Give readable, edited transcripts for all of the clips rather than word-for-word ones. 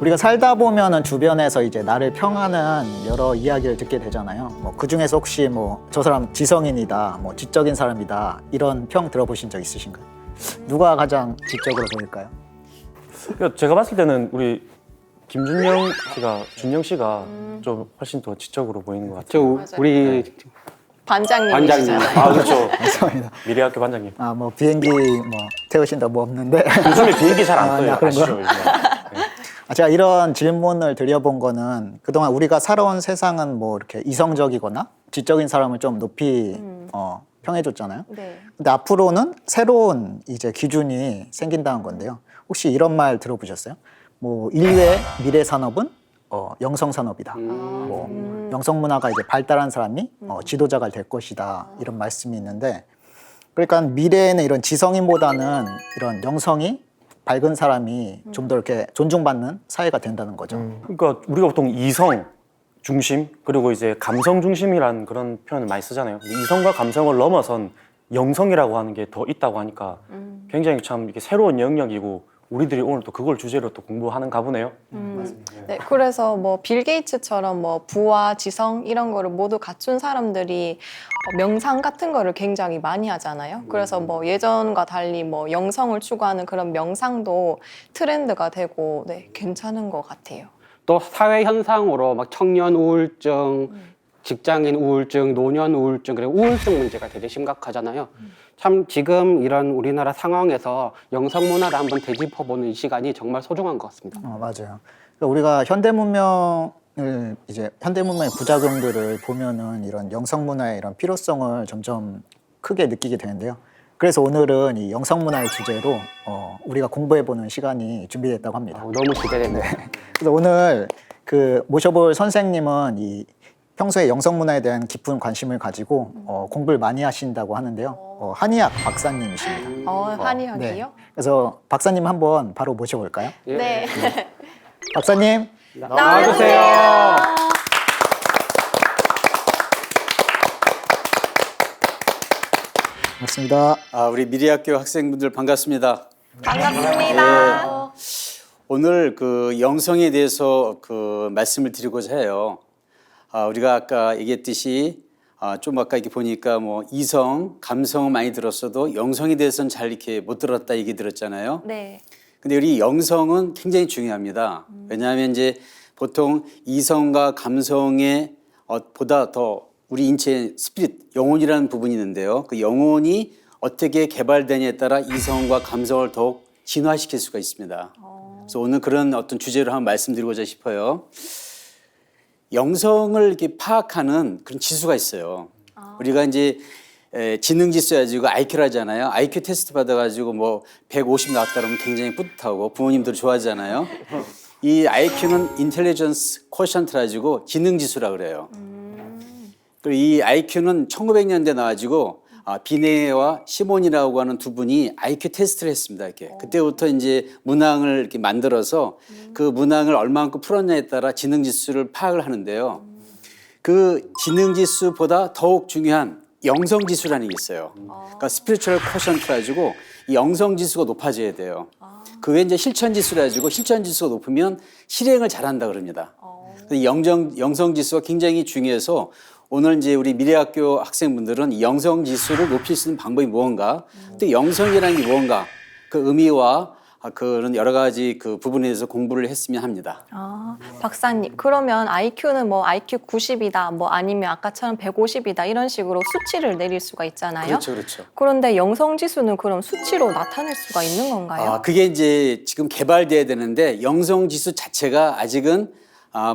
우리가 살다 보면은 주변에서 이제 나를 평하는 여러 이야기를 듣게 되잖아요. 뭐 그 중에서 혹시 뭐 저 사람 지성인이다, 뭐 지적인 사람이다 이런 평 들어보신 적 있으신가요? 누가 가장 지적으로 보일까요? 그러니까 제가 봤을 때는 우리 준영 씨가 좀 훨씬 더 지적으로 보이는 것 같아요. 저 우리 반장님. 반장님. 아 그렇죠. 감사합니다. 미래학교 반장님. 아, 뭐 비행기 뭐 태우신다 뭐 없는데. 요즘에 비행기 잘 안 아, 떠요. 그런 아시죠? 거야? 요즘에. 제가 이런 질문을 드려본 거는 그동안 우리가 살아온 세상은 뭐 이렇게 이성적이거나 지적인 사람을 좀 높이 평해줬잖아요. 네. 근데 앞으로는 새로운 이제 기준이 생긴다는 건데요. 혹시 이런 말 들어보셨어요? 뭐 인류의 미래 산업은 영성 산업이다. 뭐 영성 문화가 이제 발달한 사람이 지도자가 될 것이다. 이런 말씀이 있는데, 그러니까 미래에는 이런 지성인보다는 이런 영성이 밝은 사람이 좀 더 이렇게 존중받는 사회가 된다는 거죠. 그러니까 우리가 보통 이성 중심 그리고 이제 감성 중심이란 그런 표현을 많이 쓰잖아요. 근데 이성과 감성을 넘어선 영성이라고 하는 게 더 있다고 하니까 굉장히 참 이게 새로운 영역이고 우리들이 오늘 또 그걸 주제로 또 공부하는가 보네요. 네, 그래서 뭐 빌 게이츠처럼 뭐 부와 지성 이런 거를 모두 갖춘 사람들이 명상 같은 거를 굉장히 많이 하잖아요. 그래서 뭐 예전과 달리 뭐 영성을 추구하는 그런 명상도 트렌드가 되고 네, 괜찮은 것 같아요. 또 사회 현상으로 막 청년 우울증, 직장인 우울증, 노년 우울증, 그리고 우울증 문제가 되게 심각하잖아요. 참 지금 이런 우리나라 상황에서 영성 문화를 한번 되짚어보는 시간이 정말 소중한 것 같습니다. 맞아요. 그러니까 우리가 현대 문명을 이제 현대 문명의 부작용들을 보면은 이런 영성 문화의 이런 필요성을 점점 크게 느끼게 되는데요. 그래서 오늘은 이 영성 문화의 주제로 우리가 공부해보는 시간이 준비됐다고 합니다. 너무 기대됩니다. 그래서 오늘 그 모셔볼 선생님은 이 평소에 영성 문화에 대한 깊은 관심을 가지고 공부를 많이 하신다고 하는데요. 한의학 박사님이십니다. 한의학이요? 네. 그래서 박사님 한번 바로 모셔볼까요? 예. 네. 박사님. 나와주세요. 반갑습니다. 우리 미래학교 학생분들 반갑습니다. 반갑습니다. 오늘 그 영성에 대해서 그 말씀을 드리고자 해요. 우리가 아까 얘기했듯이 좀 아까 이렇게 보니까 뭐 이성, 감성은 많이 들었어도 영성에 대해서는 잘 이렇게 못 들었다 얘기 들었잖아요. 네. 근데 우리 영성은 굉장히 중요합니다. 왜냐하면 이제 보통 이성과 감성에 보다 더 우리 인체의 스피릿, 영혼이라는 부분이 있는데요. 그 영혼이 어떻게 개발되냐에 따라 이성과 감성을 더욱 진화시킬 수가 있습니다. 그래서 오늘 그런 어떤 주제로 한번 말씀드리고자 싶어요. 영성을 이렇게 파악하는 그런 지수가 있어요. 우리가 이제 지능 지수 가지고 IQ를 하잖아요. IQ 테스트 받아가지고 뭐 150 나왔다 그러면 굉장히 뿌듯하고 부모님들 좋아하잖아요. 이 IQ는 인텔리전스 쿼션트 가지고 지능 지수라 그래요. 그리고 이 IQ는 1900년대 나와가지고 비네와 시몬이라고 하는 두 분이 IQ 테스트를 했습니다. 이렇게 그때부터 이제 문항을 이렇게 만들어서 그 문항을 얼마만큼 풀었냐에 따라 지능 지수를 파악을 하는데요. 그 지능 지수보다 더욱 중요한 영성 지수라는 게 있어요. 그러니까 스피리추얼 쿼션트 가지고 이 영성 지수가 높아져야 돼요. 그 외에 이제 실천 지수라 가지고 실천 지수가 높으면 실행을 잘한다 그럽니다. 영성 지수가 굉장히 중요해서 오늘 이제 우리 미래학교 학생분들은 이 영성 지수를 높일 수 있는 방법이 무언가, 또 영성이라는 게 무언가, 그 의미와 그런 여러 가지 그 부분에 대해서 공부를 했으면 합니다. 박사님, 그러면 IQ는 뭐 IQ 90이다, 뭐 아니면 아까처럼 150이다 이런 식으로 수치를 내릴 수가 있잖아요. 그렇죠, 그렇죠. 그런데 영성 지수는 그럼 수치로 나타낼 수가 있는 건가요? 그게 이제 지금 개발돼야 되는데 영성 지수 자체가 아직은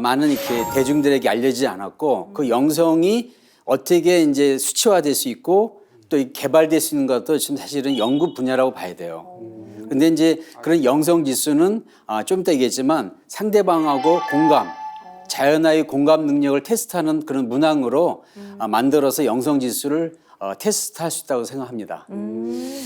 많은 이렇게 대중들에게 알려지지 않았고 그 영성이 어떻게 이제 수치화될 수 있고 또 개발될 수 있는 것도 지금 사실은 연구 분야라고 봐야 돼요. 근데 이제 그런 영성 지수는 좀 이따 얘기했지만 상대방하고 공감, 자연의 공감 능력을 테스트하는 그런 문항으로 만들어서 영성 지수를 테스트할 수 있다고 생각합니다.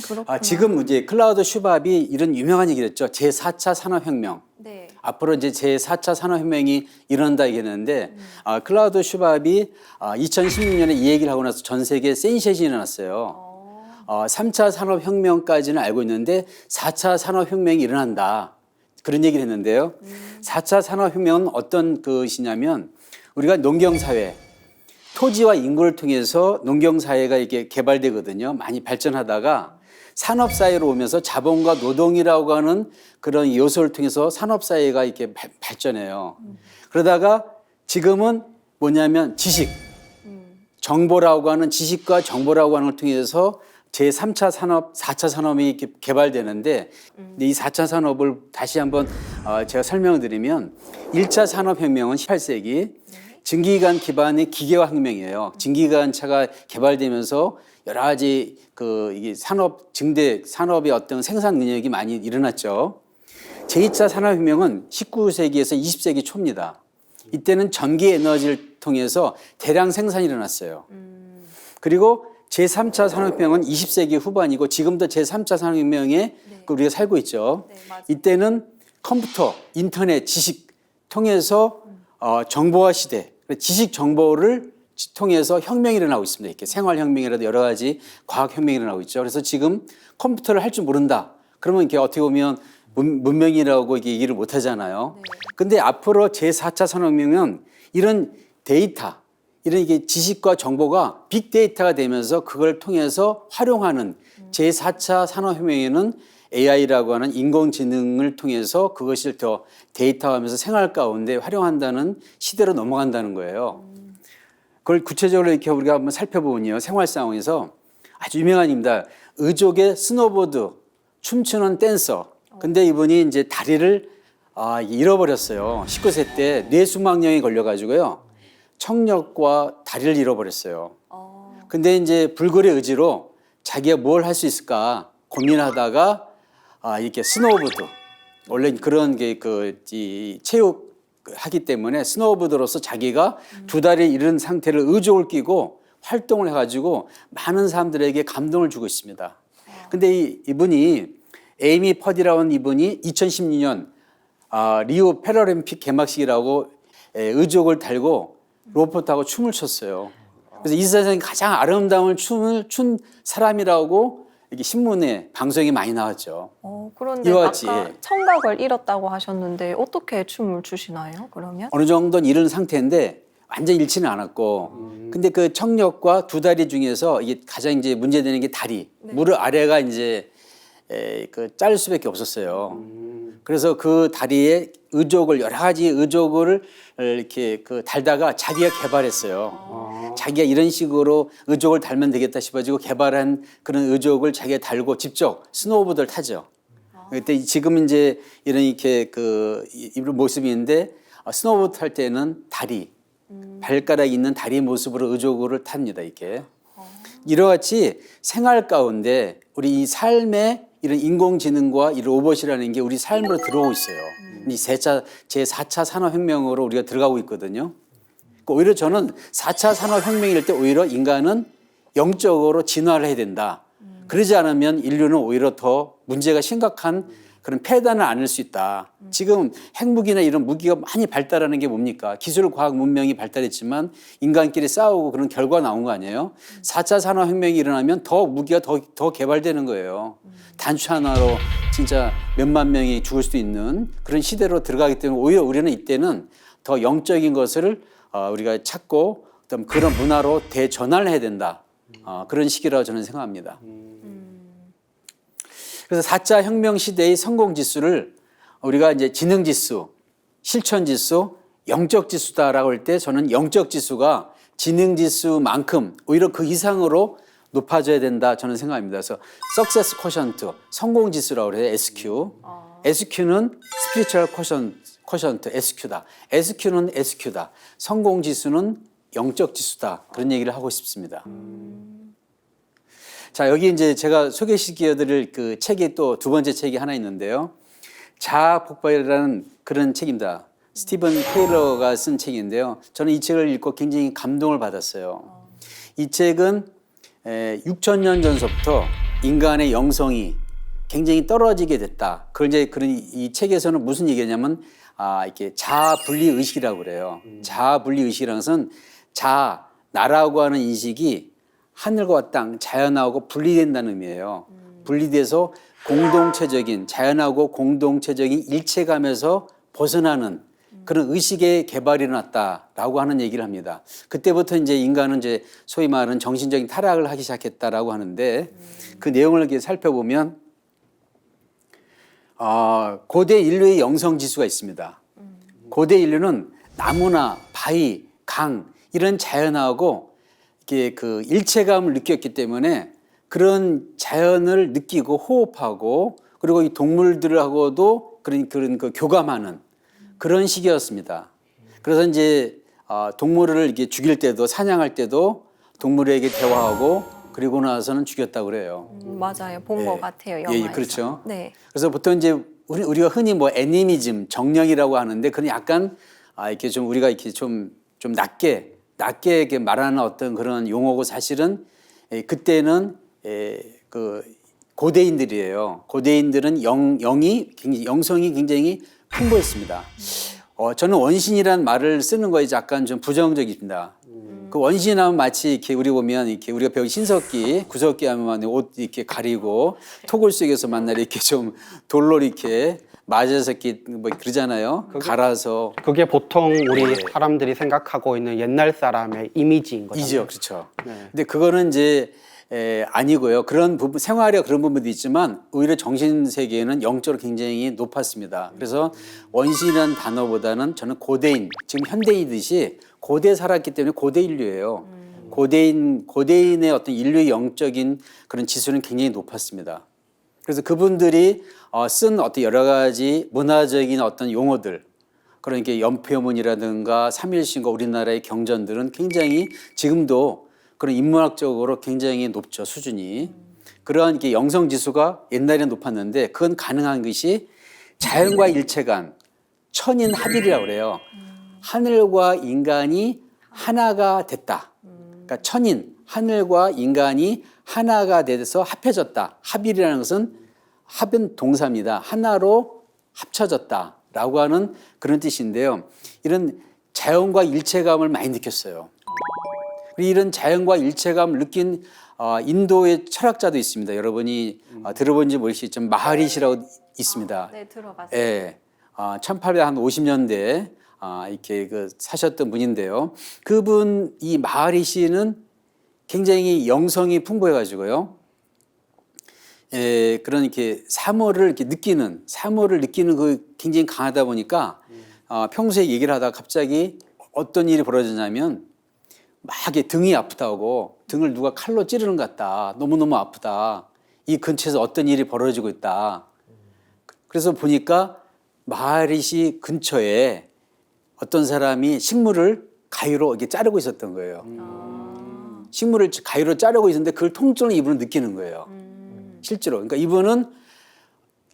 그렇구나. 지금 이제 클라우드 슈밥이 이런 유명한 얘기를 했죠. 제4차 산업혁명. 네. 앞으로 이제 제4차 산업혁명이 일어난다 얘기했는데 클라우드 슈밥이 2016년에 이 얘기를 하고 나서 전 세계에 센세이션이 일어났어요. 3차 산업혁명까지는 알고 있는데 4차 산업혁명이 일어난다. 그런 얘기를 했는데요. 4차 산업혁명은 어떤 것이냐면 우리가 농경사회, 토지와 인구를 통해서 농경사회가 이렇게 개발되거든요. 많이 발전하다가 산업사회로 오면서 자본과 노동이라고 하는 그런 요소를 통해서 산업사회가 이렇게 발전해요. 그러다가 지금은 뭐냐면 지식, 정보라고 하는 지식과 정보라고 하는 걸 통해서 제3차 산업, 4차 산업이 이렇게 개발되는데 이 4차 산업을 다시 한번 제가 설명을 드리면 1차 산업혁명은 18세기 증기기관 기반의 기계화 혁명이에요. 증기기관차가 개발되면서 여러 가지 이게 산업의 어떤 생산 능력이 많이 일어났죠. 제2차 산업혁명은 19세기에서 20세기 초입니다. 이때는 전기 에너지를 통해서 대량 생산이 일어났어요. 그리고 제3차 산업혁명은 20세기 후반이고 지금도 제3차 산업혁명에 우리가 살고 있죠. 이때는 컴퓨터, 인터넷, 지식 통해서 정보화 시대, 지식 정보를 통해서 혁명이 일어나고 있습니다. 이렇게 생활혁명이라도 여러 가지 과학혁명이 일어나고 있죠. 그래서 지금 컴퓨터를 할 줄 모른다. 그러면 이렇게 어떻게 보면 문명이라고 이게 얘기를 못 하잖아요. 근데 앞으로 제4차 산업혁명은 이런 데이터, 이런 이게 지식과 정보가 빅데이터가 되면서 그걸 통해서 활용하는 제4차 산업혁명에는 AI라고 하는 인공지능을 통해서 그것을 더 데이터화하면서 생활 가운데 활용한다는 시대로 넘어간다는 거예요. 그걸 구체적으로 이렇게 우리가 한번 살펴보면요. 생활 상황에서 아주 유명한 입니다. 의족의 스노보드, 춤추는 댄서. 근데 이분이 이제 다리를 잃어버렸어요. 19세 때 뇌수막염이 걸려가지고요. 청력과 다리를 잃어버렸어요. 근데 이제 불굴의 의지로 자기가 뭘 할 수 있을까 고민하다가 이렇게 스노우보드, 원래 그런 게 이 체육 하기 때문에 스노우보드로서 자기가 두 다리 잃은 상태를 의족을 끼고 활동을 해가지고 많은 사람들에게 감동을 주고 있습니다. 근데 이분이 에이미 퍼디라는 이분이 2016년 리우 패럴림픽 개막식이라고 의족을 달고 로프 타고 춤을 췄어요. 그래서 이 세상에 가장 아름다운 춤을 춘 사람이라고 이렇게 신문에 방송이 많이 나왔죠. 그런데 이와 아까 같이 청각을 잃었다고 하셨는데 어떻게 춤을 추시나요? 그러면? 어느 정도는 잃은 상태인데 완전 잃지는 않았고, 근데 그 청력과 두 다리 중에서 이게 가장 이제 문제되는 게 다리, 무릎 아래가 이제 짤 수밖에 없었어요. 그래서 그 다리에 의족을 여러 가지 의족을 이렇게 달다가 자기가 개발했어요. 자기가 이런 식으로 의족을 달면 되겠다 싶어지고 개발한 그런 의족을 자기가 달고 직접 스노우보드를 타죠. 그때 지금 이제 이렇게 이런 모습인데 스노우보드 탈 때는 다리, 발가락이 있는 다리 모습으로 의족을 탑니다. 이렇게. 이와 같이 생활 가운데 우리 이 삶에 이런 인공지능과 이 로봇이라는 게 우리 삶으로 들어오고 있어요. 이 제4차 산업혁명으로 우리가 들어가고 있거든요. 그러니까 오히려 저는 4차 산업혁명일 때 오히려 인간은 영적으로 진화를 해야 된다. 그러지 않으면 인류는 오히려 더 문제가 심각한 그런 폐단을 안을 수 있다. 지금 핵무기나 이런 무기가 많이 발달하는 게 뭡니까? 기술, 과학, 문명이 발달했지만 인간끼리 싸우고 그런 결과가 나온 거 아니에요? 4차 산업혁명이 일어나면 더 무기가 더 개발되는 거예요. 단추 하나로 진짜 몇만 명이 죽을 수도 있는 그런 시대로 들어가기 때문에 오히려 우리는 이때는 더 영적인 것을 우리가 찾고 그런 문화로 대전환을 해야 된다. 그런 시기라고 저는 생각합니다. 그래서 4차 혁명 시대의 성공 지수를 우리가 이제 지능 지수, 실천 지수, 영적 지수다라고 할 때 저는 영적 지수가 지능 지수만큼 오히려 그 이상으로 높아져야 된다 저는 생각합니다. 그래서 Success Quotient, 성공 지수라고 그래요. SQ. SQ는 Spiritual Quotient, SQ다. SQ는 SQ다. 성공 지수는 영적 지수다. 그런 얘기를 하고 싶습니다. 자, 여기 이제 제가 소개시켜드릴 그 책이 또 두 번째 책이 하나 있는데요. 자아 폭발이라는 그런 책입니다. 스티븐 테일러가 쓴 책인데요. 저는 이 책을 읽고 굉장히 감동을 받았어요. 이 책은 6,000년 전서부터 인간의 영성이 굉장히 떨어지게 됐다. 그걸 이제 이 책에서는 무슨 얘기냐면 이렇게 자아 분리 의식이라고 그래요. 자아 분리 의식이라는 것은 나라고 하는 인식이 하늘과 땅, 자연하고 분리된다는 의미예요. 분리돼서 공동체적인 자연하고 공동체적인 일체감에서 벗어나는 그런 의식의 개발이 일어났다라고 하는 얘기를 합니다. 그때부터 이제 인간은 이제 소위 말하는 정신적인 타락을 하기 시작했다라고 하는데 그 내용을 이렇게 살펴보면 고대 인류의 영성 지수가 있습니다. 고대 인류는 나무나 바위, 강 이런 자연하고 이렇게 그 일체감을 느꼈기 때문에 그런 자연을 느끼고 호흡하고 그리고 이 동물들하고도 그런 그 교감하는 그런 시기였습니다. 그래서 이제 동물을 이렇게 죽일 때도 사냥할 때도 동물에게 대화하고 그리고 나서는 죽였다고 그래요. 맞아요. 본 것 같아요. 예, 영화에서. 예, 그렇죠. 네. 그래서 보통 이제 우리가 흔히 뭐 애니미즘, 정령이라고 하는데 그건 약간 이렇게 좀 우리가 이렇게 좀 낮게 이렇게 말하는 어떤 그런 용어고 사실은 그때는 그 고대인들이에요. 고대인들은 영성이 굉장히 풍부했습니다. 저는 원신이란 말을 쓰는 거에 약간 좀 부정적입니다. 그 원신하면 마치 이렇게 우리 보면 이렇게 우리가 배운 신석기, 구석기 하면 옷 이렇게 가리고 토굴 속에서 만날 이렇게 좀 돌로 이렇게 맞아서 이렇게 뭐 그러잖아요. 갈아서. 그게 보통 우리 사람들이 생각하고 있는 옛날 사람의 이미지인 거죠. 이죠, 그렇죠. 네. 근데 그거는 이제 아니고요. 그런 부분, 생활에 그런 부분도 있지만 오히려 정신 세계에는 영적으로 굉장히 높았습니다. 그래서 원신이라는 단어보다는 저는 고대인, 지금 현대인이듯이 고대 살았기 때문에 고대 인류예요. 고대인의 어떤 인류의 영적인 그런 지수는 굉장히 높았습니다. 그래서 그분들이 쓴 어떤 여러 가지 문화적인 어떤 용어들, 그러니까 연표문이라든가 삼일신과 우리나라의 경전들은 굉장히 지금도 그런 인문학적으로 굉장히 높죠, 수준이. 그러한 게 영성 지수가 옛날에 높았는데 그건 가능한 것이 자연과 일체간, 천인 합일이라고 그래요. 하늘과 인간이 하나가 됐다. 그러니까 천인, 하늘과 인간이 하나가 돼서 합해졌다. 합일이라는 것은 합은 동사입니다. 하나로 합쳐졌다라고 하는 그런 뜻인데요. 이런 자연과 일체감을 많이 느꼈어요. 이런 자연과 일체감을 느낀 인도의 철학자도 있습니다. 여러분이 들어본지 모르시겠지만 마하리시라고 있습니다. 네, 들어봤어요. 예, 1850년대 이렇게 그 사셨던 분인데요. 그분 이 마하리시는 굉장히 영성이 풍부해가지고요. 그런 이렇게 사모를 느끼는 그 굉장히 강하다 보니까 평소에 얘기를 하다가 갑자기 어떤 일이 벌어지냐면 막 등이 아프다고 등을 누가 칼로 찌르는 것 같다. 너무너무 아프다. 이 근처에서 어떤 일이 벌어지고 있다. 그래서 보니까 마하리시 근처에 어떤 사람이 식물을 가위로 이렇게 자르고 있었던 거예요. 식물을 가위로 자르고 있었는데 그걸 통증을 이분은 느끼는 거예요. 실제로. 그러니까 이분은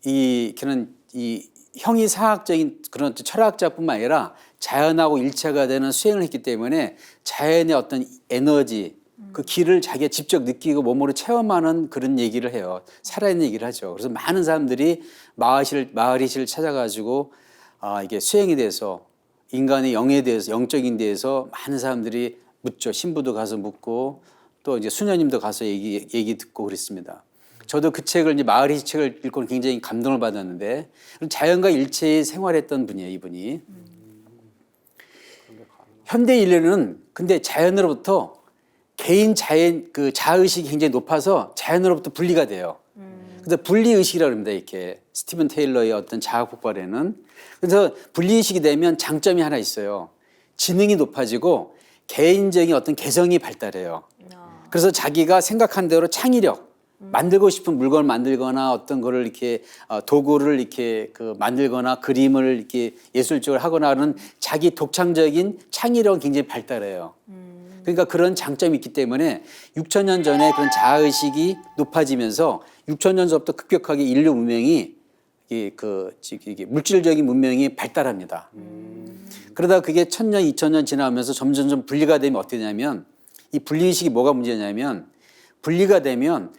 이 형이상학적인 그런 철학자뿐만 아니라 자연하고 일체가 되는 수행을 했기 때문에 자연의 어떤 에너지, 그 길을 자기가 직접 느끼고 몸으로 체험하는 그런 얘기를 해요. 살아있는 얘기를 하죠. 그래서 많은 사람들이 마하리시를 찾아가지고 이게 수행에 대해서 인간의 영에 대해서 영적인 데에서 많은 사람들이 묻죠. 신부도 가서 묻고 또 이제 수녀님도 가서 얘기 듣고 그랬습니다. 저도 그 책을 이제 마하리시 책을 읽고 굉장히 감동을 받았는데 자연과 일체에 생활했던 분이에요, 이분이. 현대 인류는 근데 자연으로부터 개인 그 자의식이 굉장히 높아서 자연으로부터 분리가 돼요. 그래서 분리의식이라고 합니다, 이렇게. 스티븐 테일러의 어떤 자학 폭발에는. 그래서 분리의식이 되면 장점이 하나 있어요. 지능이 높아지고 개인적인 어떤 개성이 발달해요. 그래서 자기가 생각한 대로 창의력, 만들고 싶은 물건을 만들거나 어떤 거를 이렇게 도구를 이렇게 만들거나 그림을 이렇게 예술적으로 하거나 하는 자기 독창적인 창의력은 굉장히 발달해요. 그러니까 그런 장점이 있기 때문에 6,000년 전에 그런 자아의식이 높아지면서 6,000년 전부터 급격하게 인류 문명이 이게 물질적인 문명이 발달합니다. 그러다 그게 1,000년, 2,000년 지나면서 점점 분리가 되면 어떻게 되냐면 이 분리의식이 뭐가 문제냐면 분리가 되면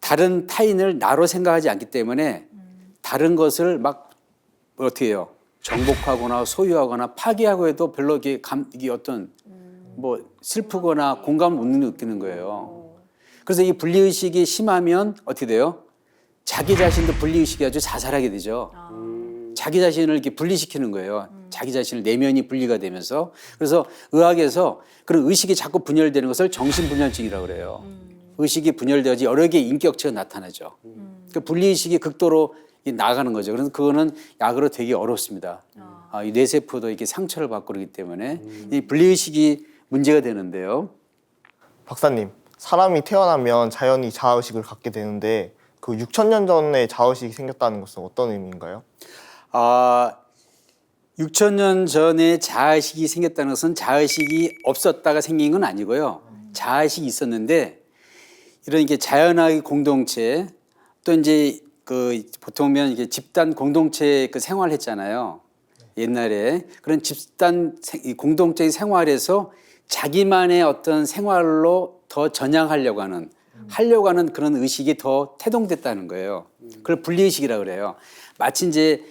다른 타인을 나로 생각하지 않기 때문에 다른 것을 막 어떻게 해요? 정복하거나 소유하거나 파괴하고 해도 별로 이게 어떤 뭐 슬프거나 공감을 못 느끼는 거예요. 그래서 이 분리의식이 심하면 어떻게 돼요? 자기 자신도 분리의식이 아주 자살하게 되죠. 자기 자신을 이렇게 분리시키는 거예요. 자기 자신을 내면이 분리가 되면서. 그래서 의학에서 그런 의식이 자꾸 분열되는 것을 정신분열증이라고 그래요. 의식이 분열되어지 여러 개의 인격체가 나타나죠. 그 분리의식이 극도로 나가는 거죠. 그래서 그거는 약으로 되게 어렵습니다. 이 뇌세포도 이렇게 상처를 받고 그러기 때문에 이 분리의식이 문제가 되는데요. 박사님, 사람이 태어나면 자연히 자아의식을 갖게 되는데 그 6,000년 전에 자아의식이 생겼다는 것은 어떤 의미인가요? 6,000년 전에 자아의식이 생겼다는 것은 자아의식이 없었다가 생긴 건 아니고요. 자아의식이 있었는데 이런 이게 자연의 공동체 또 이제 그 보통면 이게 집단 공동체 그 생활했잖아요. 옛날에 그런 집단 공동체의 생활에서 자기만의 어떤 생활로 더 전향하려고 하는 그런 의식이 더 태동됐다는 거예요. 그걸 분리의식이라고 그래요. 마치 이제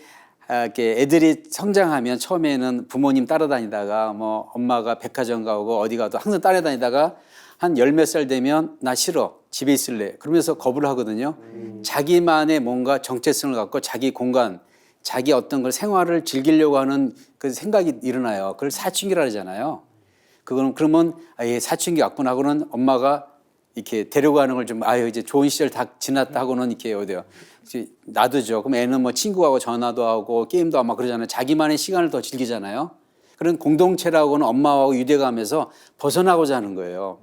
이렇게 애들이 성장하면 처음에는 부모님 따라다니다가 뭐 엄마가 백화점 가고 어디 가도 항상 따라다니다가 한 열 몇 살 되면 나 싫어 집에 있을래 그러면서 거부를 하거든요. 자기만의 뭔가 정체성을 갖고 자기 공간 자기 어떤 걸 생활을 즐기려고 하는 그 생각이 일어나요. 그걸 사춘기라 그러잖아요. 그거는 그러면 얘 사춘기 왔구나 하고는 엄마가 이렇게 데려가는 걸 좀 이제 좋은 시절 다 지났다 하고는 이렇게 어디요 놔두죠. 그럼 애는 뭐 친구하고 전화도 하고 게임도 하고 막 그러잖아요. 자기만의 시간을 더 즐기잖아요. 그런 공동체라고는 엄마하고 유대감에서 벗어나고자 하는 거예요.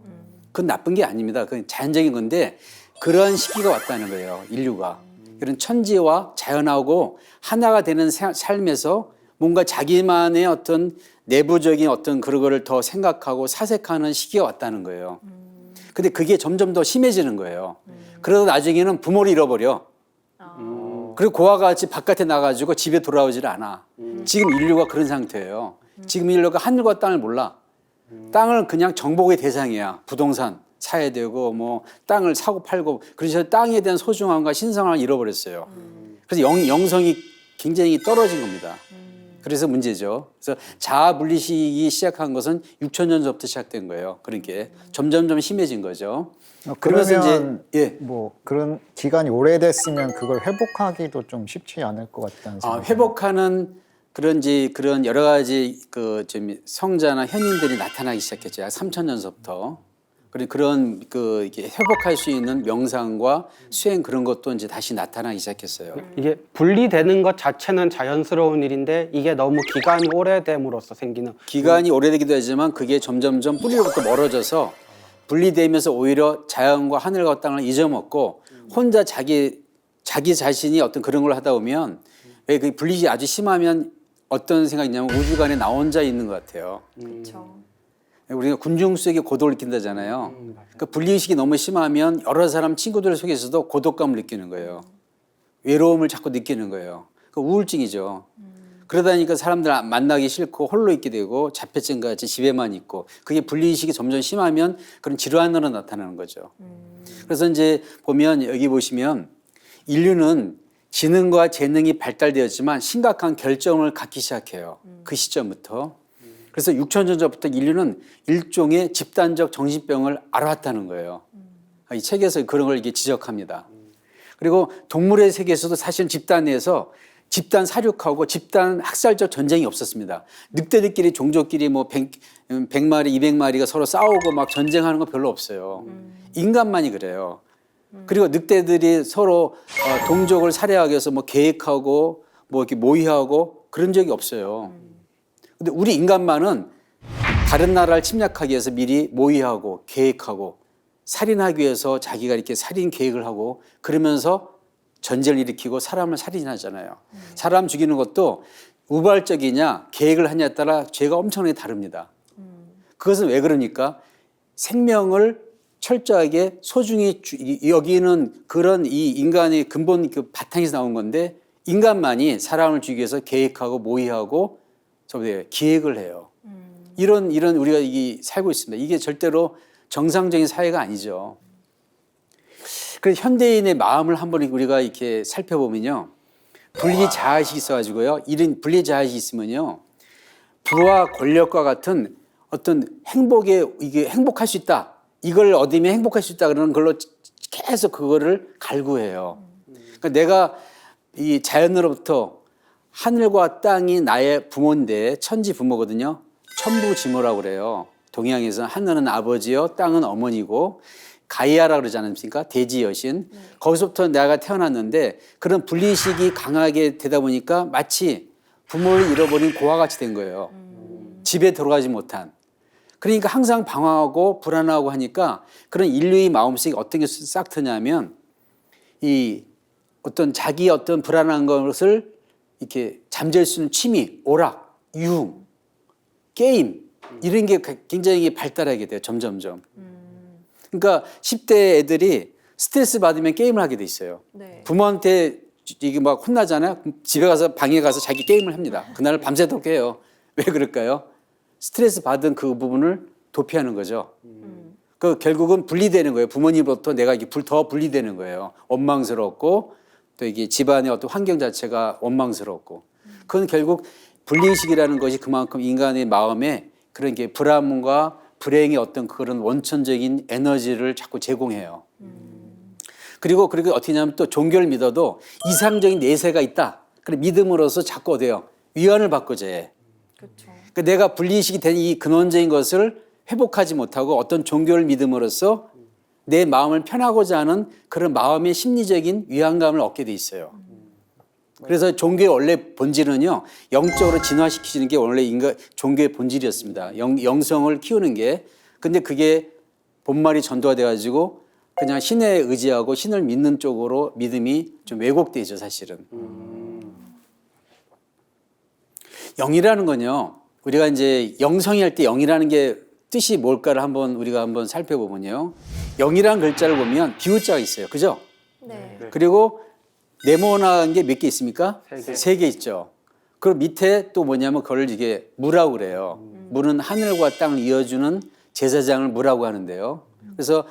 그건 나쁜 게 아닙니다. 그건 자연적인 건데 그런 시기가 왔다는 거예요. 인류가. 이런 천지와 자연하고 하나가 되는 삶에서 뭔가 자기만의 어떤 내부적인 어떤 그런 거를 더 생각하고 사색하는 시기가 왔다는 거예요. 근데 그게 점점 더 심해지는 거예요. 그러다 나중에는 부모를 잃어버려. 그리고 그와 같이 바깥에 나가지고 집에 돌아오질 않아. 지금 인류가 그런 상태예요. 지금 인류가 하늘과 땅을 몰라. 땅을 그냥 정복의 대상이야. 부동산 사야 되고 뭐 땅을 사고 팔고 그래서 땅에 대한 소중함과 신성함을 잃어버렸어요. 그래서 영성이 굉장히 떨어진 겁니다. 그래서 문제죠. 그래서 자아 분리식이 시작한 것은 6,000년 전부터 시작된 거예요. 그러니까 점점점 심해진 거죠. 그러면서 이제 뭐 그런 기간이 오래됐으면 그걸 회복하기도 좀 쉽지 않을 것 같다는 생각이 회복하는 그런 여러 가지 좀 성자나 현인들이 나타나기 시작했죠. 약 3,000년 전부터. 그런 이게 회복할 수 있는 명상과 수행 그런 것도 이제 다시 나타나기 시작했어요. 이게 분리되는 것 자체는 자연스러운 일인데 이게 너무 기간이 오래됨으로써 생기는 기간이 오래되기도 하지만 그게 점점점 뿌리로부터 멀어져서 분리되면서 오히려 자연과 하늘과 땅을 잊어먹고 혼자 자기 자신이 어떤 그런 걸 하다 보면 왜 그 분리가 아주 심하면 어떤 생각이냐면 우주간에 나 혼자 있는 것 같아요. 그렇죠. 우리가 군중 속에 고독을 느낀다잖아요. 그러니까 분리의식이 너무 심하면 여러 사람 친구들 속에서도 고독감을 느끼는 거예요. 외로움을 자꾸 느끼는 거예요. 그 우울증이죠. 그러다 보니까 사람들 만나기 싫고 홀로 있게 되고 자폐증 같이 집에만 있고 그게 분리의식이 점점 심하면 그런 질환으로 나타나는 거죠. 그래서 이제 보면 여기 보시면 인류는 지능과 재능이 발달되었지만 심각한 결점을 갖기 시작해요. 그 시점부터. 그래서 6,000년 전부터 인류는 일종의 집단적 정신병을 알아왔다는 거예요. 이 책에서 그런 걸 이게 지적합니다. 그리고 동물의 세계에서도 사실 집단 내에서 집단 사육하고 집단 학살적 전쟁이 없었습니다. 늑대들끼리 종족끼리 뭐 100마리, 200마리가 서로 싸우고 막 전쟁하는 거 별로 없어요. 인간만이 그래요. 그리고 늑대들이 서로 동족을 살해하기 위해서 뭐 계획하고 뭐 이렇게 모의하고 그런 적이 없어요. 근데 우리 인간만은 다른 나라를 침략하기 위해서 미리 모의하고 계획하고 살인하기 위해서 자기가 이렇게 살인 계획을 하고 그러면서 전쟁을 일으키고 사람을 살인하잖아요. 사람 죽이는 것도 우발적이냐 계획을 하냐에 따라 죄가 엄청나게 다릅니다. 그것은 왜 그러니까 생명을 철저하게 소중히 여기는 그런 이 인간의 근본 그 바탕에서 나온 건데 인간만이 사람을 죽이기 위해서 계획하고 모의하고 기획을 해요. 이런 우리가 살고 있습니다. 이게 절대로 정상적인 사회가 아니죠. 그래서 현대인의 마음을 한번 우리가 이렇게 살펴보면요. 분리 자아의식이 있어가지고요. 이런 분리 자아의식이 있으면요. 부와 권력과 같은 어떤 이게 행복할 수 있다. 이걸 얻으면 행복할 수 있다 그러는 걸로 계속 그거를 갈구해요. 그러니까 내가 이 자연으로부터 하늘과 땅이 나의 부모인데 천지 부모거든요. 천부지모라고 그래요. 동양에서 하늘은 아버지요, 땅은 어머니고 가이아라 그러지 않습니까? 대지 여신. 거기서부터 내가 태어났는데 그런 분리의식이 강하게 되다 보니까 마치 부모를 잃어버린 고아와 같이 된 거예요. 집에 들어가지 못한. 그러니까 항상 방황하고 불안하고 하니까 그런 인류의 마음속에 어떤 게 싹 트냐면 이 어떤 자기 어떤 불안한 것을 이렇게 잠재울 수 있는 취미, 오락, 유흥, 게임 이런 게 굉장히 발달하게 돼요. 점점점. 그러니까 10대 애들이 스트레스 받으면 게임을 하게 돼 있어요. 네. 부모한테 이게 막 혼나잖아요. 집에 가서 방에 가서 자기 게임을 합니다. 그날 밤새도록 해요. 왜 그럴까요? 스트레스 받은 그 부분을 도피하는 거죠. 그 결국은 분리되는 거예요. 부모님으로부터 내가 이게 더 분리되는 거예요. 원망스럽고 또 이게 집안의 어떤 환경 자체가 원망스럽고. 그건 결국 분리의식이라는 것이 그만큼 인간의 마음에 그런 게 불안과 불행의 어떤 그런 원천적인 에너지를 자꾸 제공해요. 그리고 어떻게 하냐면 또 종교를 믿어도 이상적인 내세가 있다. 그래 믿음으로써 자꾸 어때요? 위안을 받고자 해. 그렇죠. 그러니까 내가 분리의식이 된 이 근원적인 것을 회복하지 못하고 어떤 종교를 믿음으로써 내 마음을 편하고자 하는 그런 마음의 심리적인 위안감을 얻게 돼 있어요. 그래서 종교의 원래 본질은요, 영적으로 진화시키는 게 원래 종교의 본질이었습니다. 영성을 키우는 게. 근데 그게 본말이 전도가 돼가지고 그냥 신에 의지하고 신을 믿는 쪽으로 믿음이 좀 왜곡되죠, 사실은. 영이라는 건요, 우리가 이제 영성이 할 때 영이라는 게 뜻이 뭘까를 우리가 한번 살펴보면요. 영이라는 글자를 보면 비우자가 있어요. 그죠? 네. 그리고 네모난 게 몇 개 있습니까? 세 개 있죠. 그리고 밑에 또 뭐냐면 그걸 이게 무라고 그래요. 무는 하늘과 땅을 이어주는 제사장을 무라고 하는데요. 그래서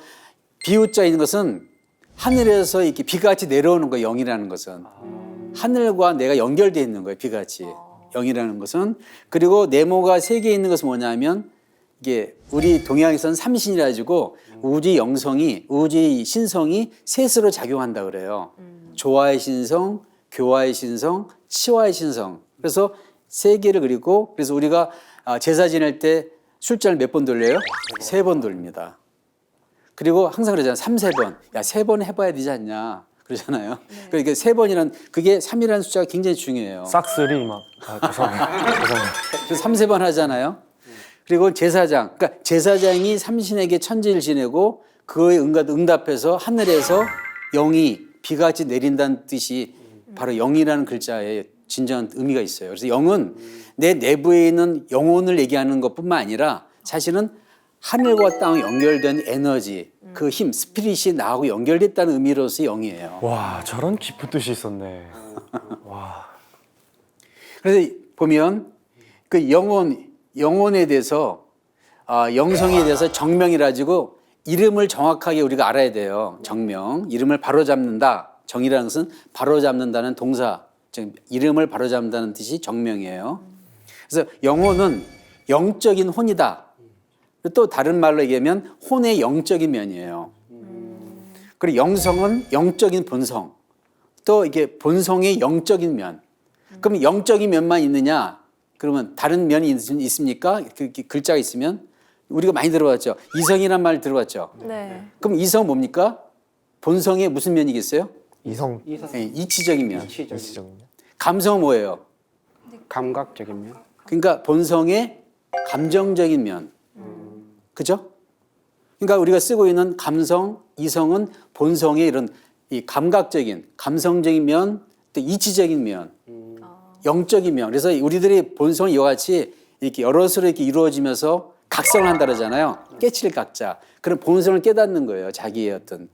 비우자 있는 것은 하늘에서 이렇게 비같이 내려오는 거예요. 영이라는 것은. 하늘과 내가 연결되어 있는 거예요. 비같이. 영이라는 것은. 그리고 네모가 세 개 있는 것은 뭐냐면 이게 우리 동양에서는 삼신이라 가지고 우주의 영성이, 우주의 신성이 셋으로 작용한다 그래요. 조화의 신성, 교화의 신성, 치화의 신성. 그래서 세 개를 그리고 그래서 우리가 제사 지낼 때 술잔을 몇 번 돌려요? 3번 돌립니다. 그리고 항상 그러잖아요. 3번. 야, 3번 해봐야 되지 않냐. 그러잖아요. 그러니까 3번이란 그게 3이라는 숫자가 굉장히 중요해요. 싹쓸이 막 죄송합니다. 그래서 3, 3번 하잖아요. 그리고 제사장. 그러니까 제사장이 삼신에게 천지를 지내고 그거에 응답해서 하늘에서 영이 비같이 내린다는 뜻이 바로 영이라는 글자에 진정한 의미가 있어요. 그래서 영은 내 내부에 있는 영혼을 얘기하는 것뿐만 아니라 사실은 하늘과 땅 연결된 에너지, 그 힘, 스피릿이 나하고 연결됐다는 의미로서의 영이에요. 와, 저런 깊은 뜻이 있었네. 와. 그래서 보면 그 영혼에 대해서 영성에 대해서 정명이라 가지고 이름을 정확하게 우리가 알아야 돼요. 정명. 이름을 바로잡는다. 정이라는 것은 바로잡는다는 동사. 즉 이름을 바로잡는다는 뜻이 정명이에요. 그래서 영혼은 영적인 혼이다. 또 다른 말로 얘기하면 혼의 영적인 면이에요. 그리고 영성은 영적인 본성. 또 이게 본성의 영적인 면. 그럼 영적인 면만 있느냐? 그러면 다른 면이 있습니까? 그 글자가 있으면 우리가 많이 들어봤죠. 이성이란 말 들어봤죠. 네. 그럼 이성 뭡니까? 본성의 무슨 면이겠어요? 이성 네, 이치적인 면. 이시적이요. 감성은 뭐예요? 감각적인 면. 그러니까 본성의 감정적인 면. 그죠? 그러니까 우리가 쓰고 있는 감성, 이성은 본성의 이런 이 감각적인, 감성적인 면, 또 이치적인 면, 영적인 면. 그래서 우리들이 본성은 이와 같이 이렇게 여럿으로 이렇게 이루어지면서 각성을 한다 그러잖아요. 깨칠 각자. 그런 본성을 깨닫는 거예요. 자기의 어떤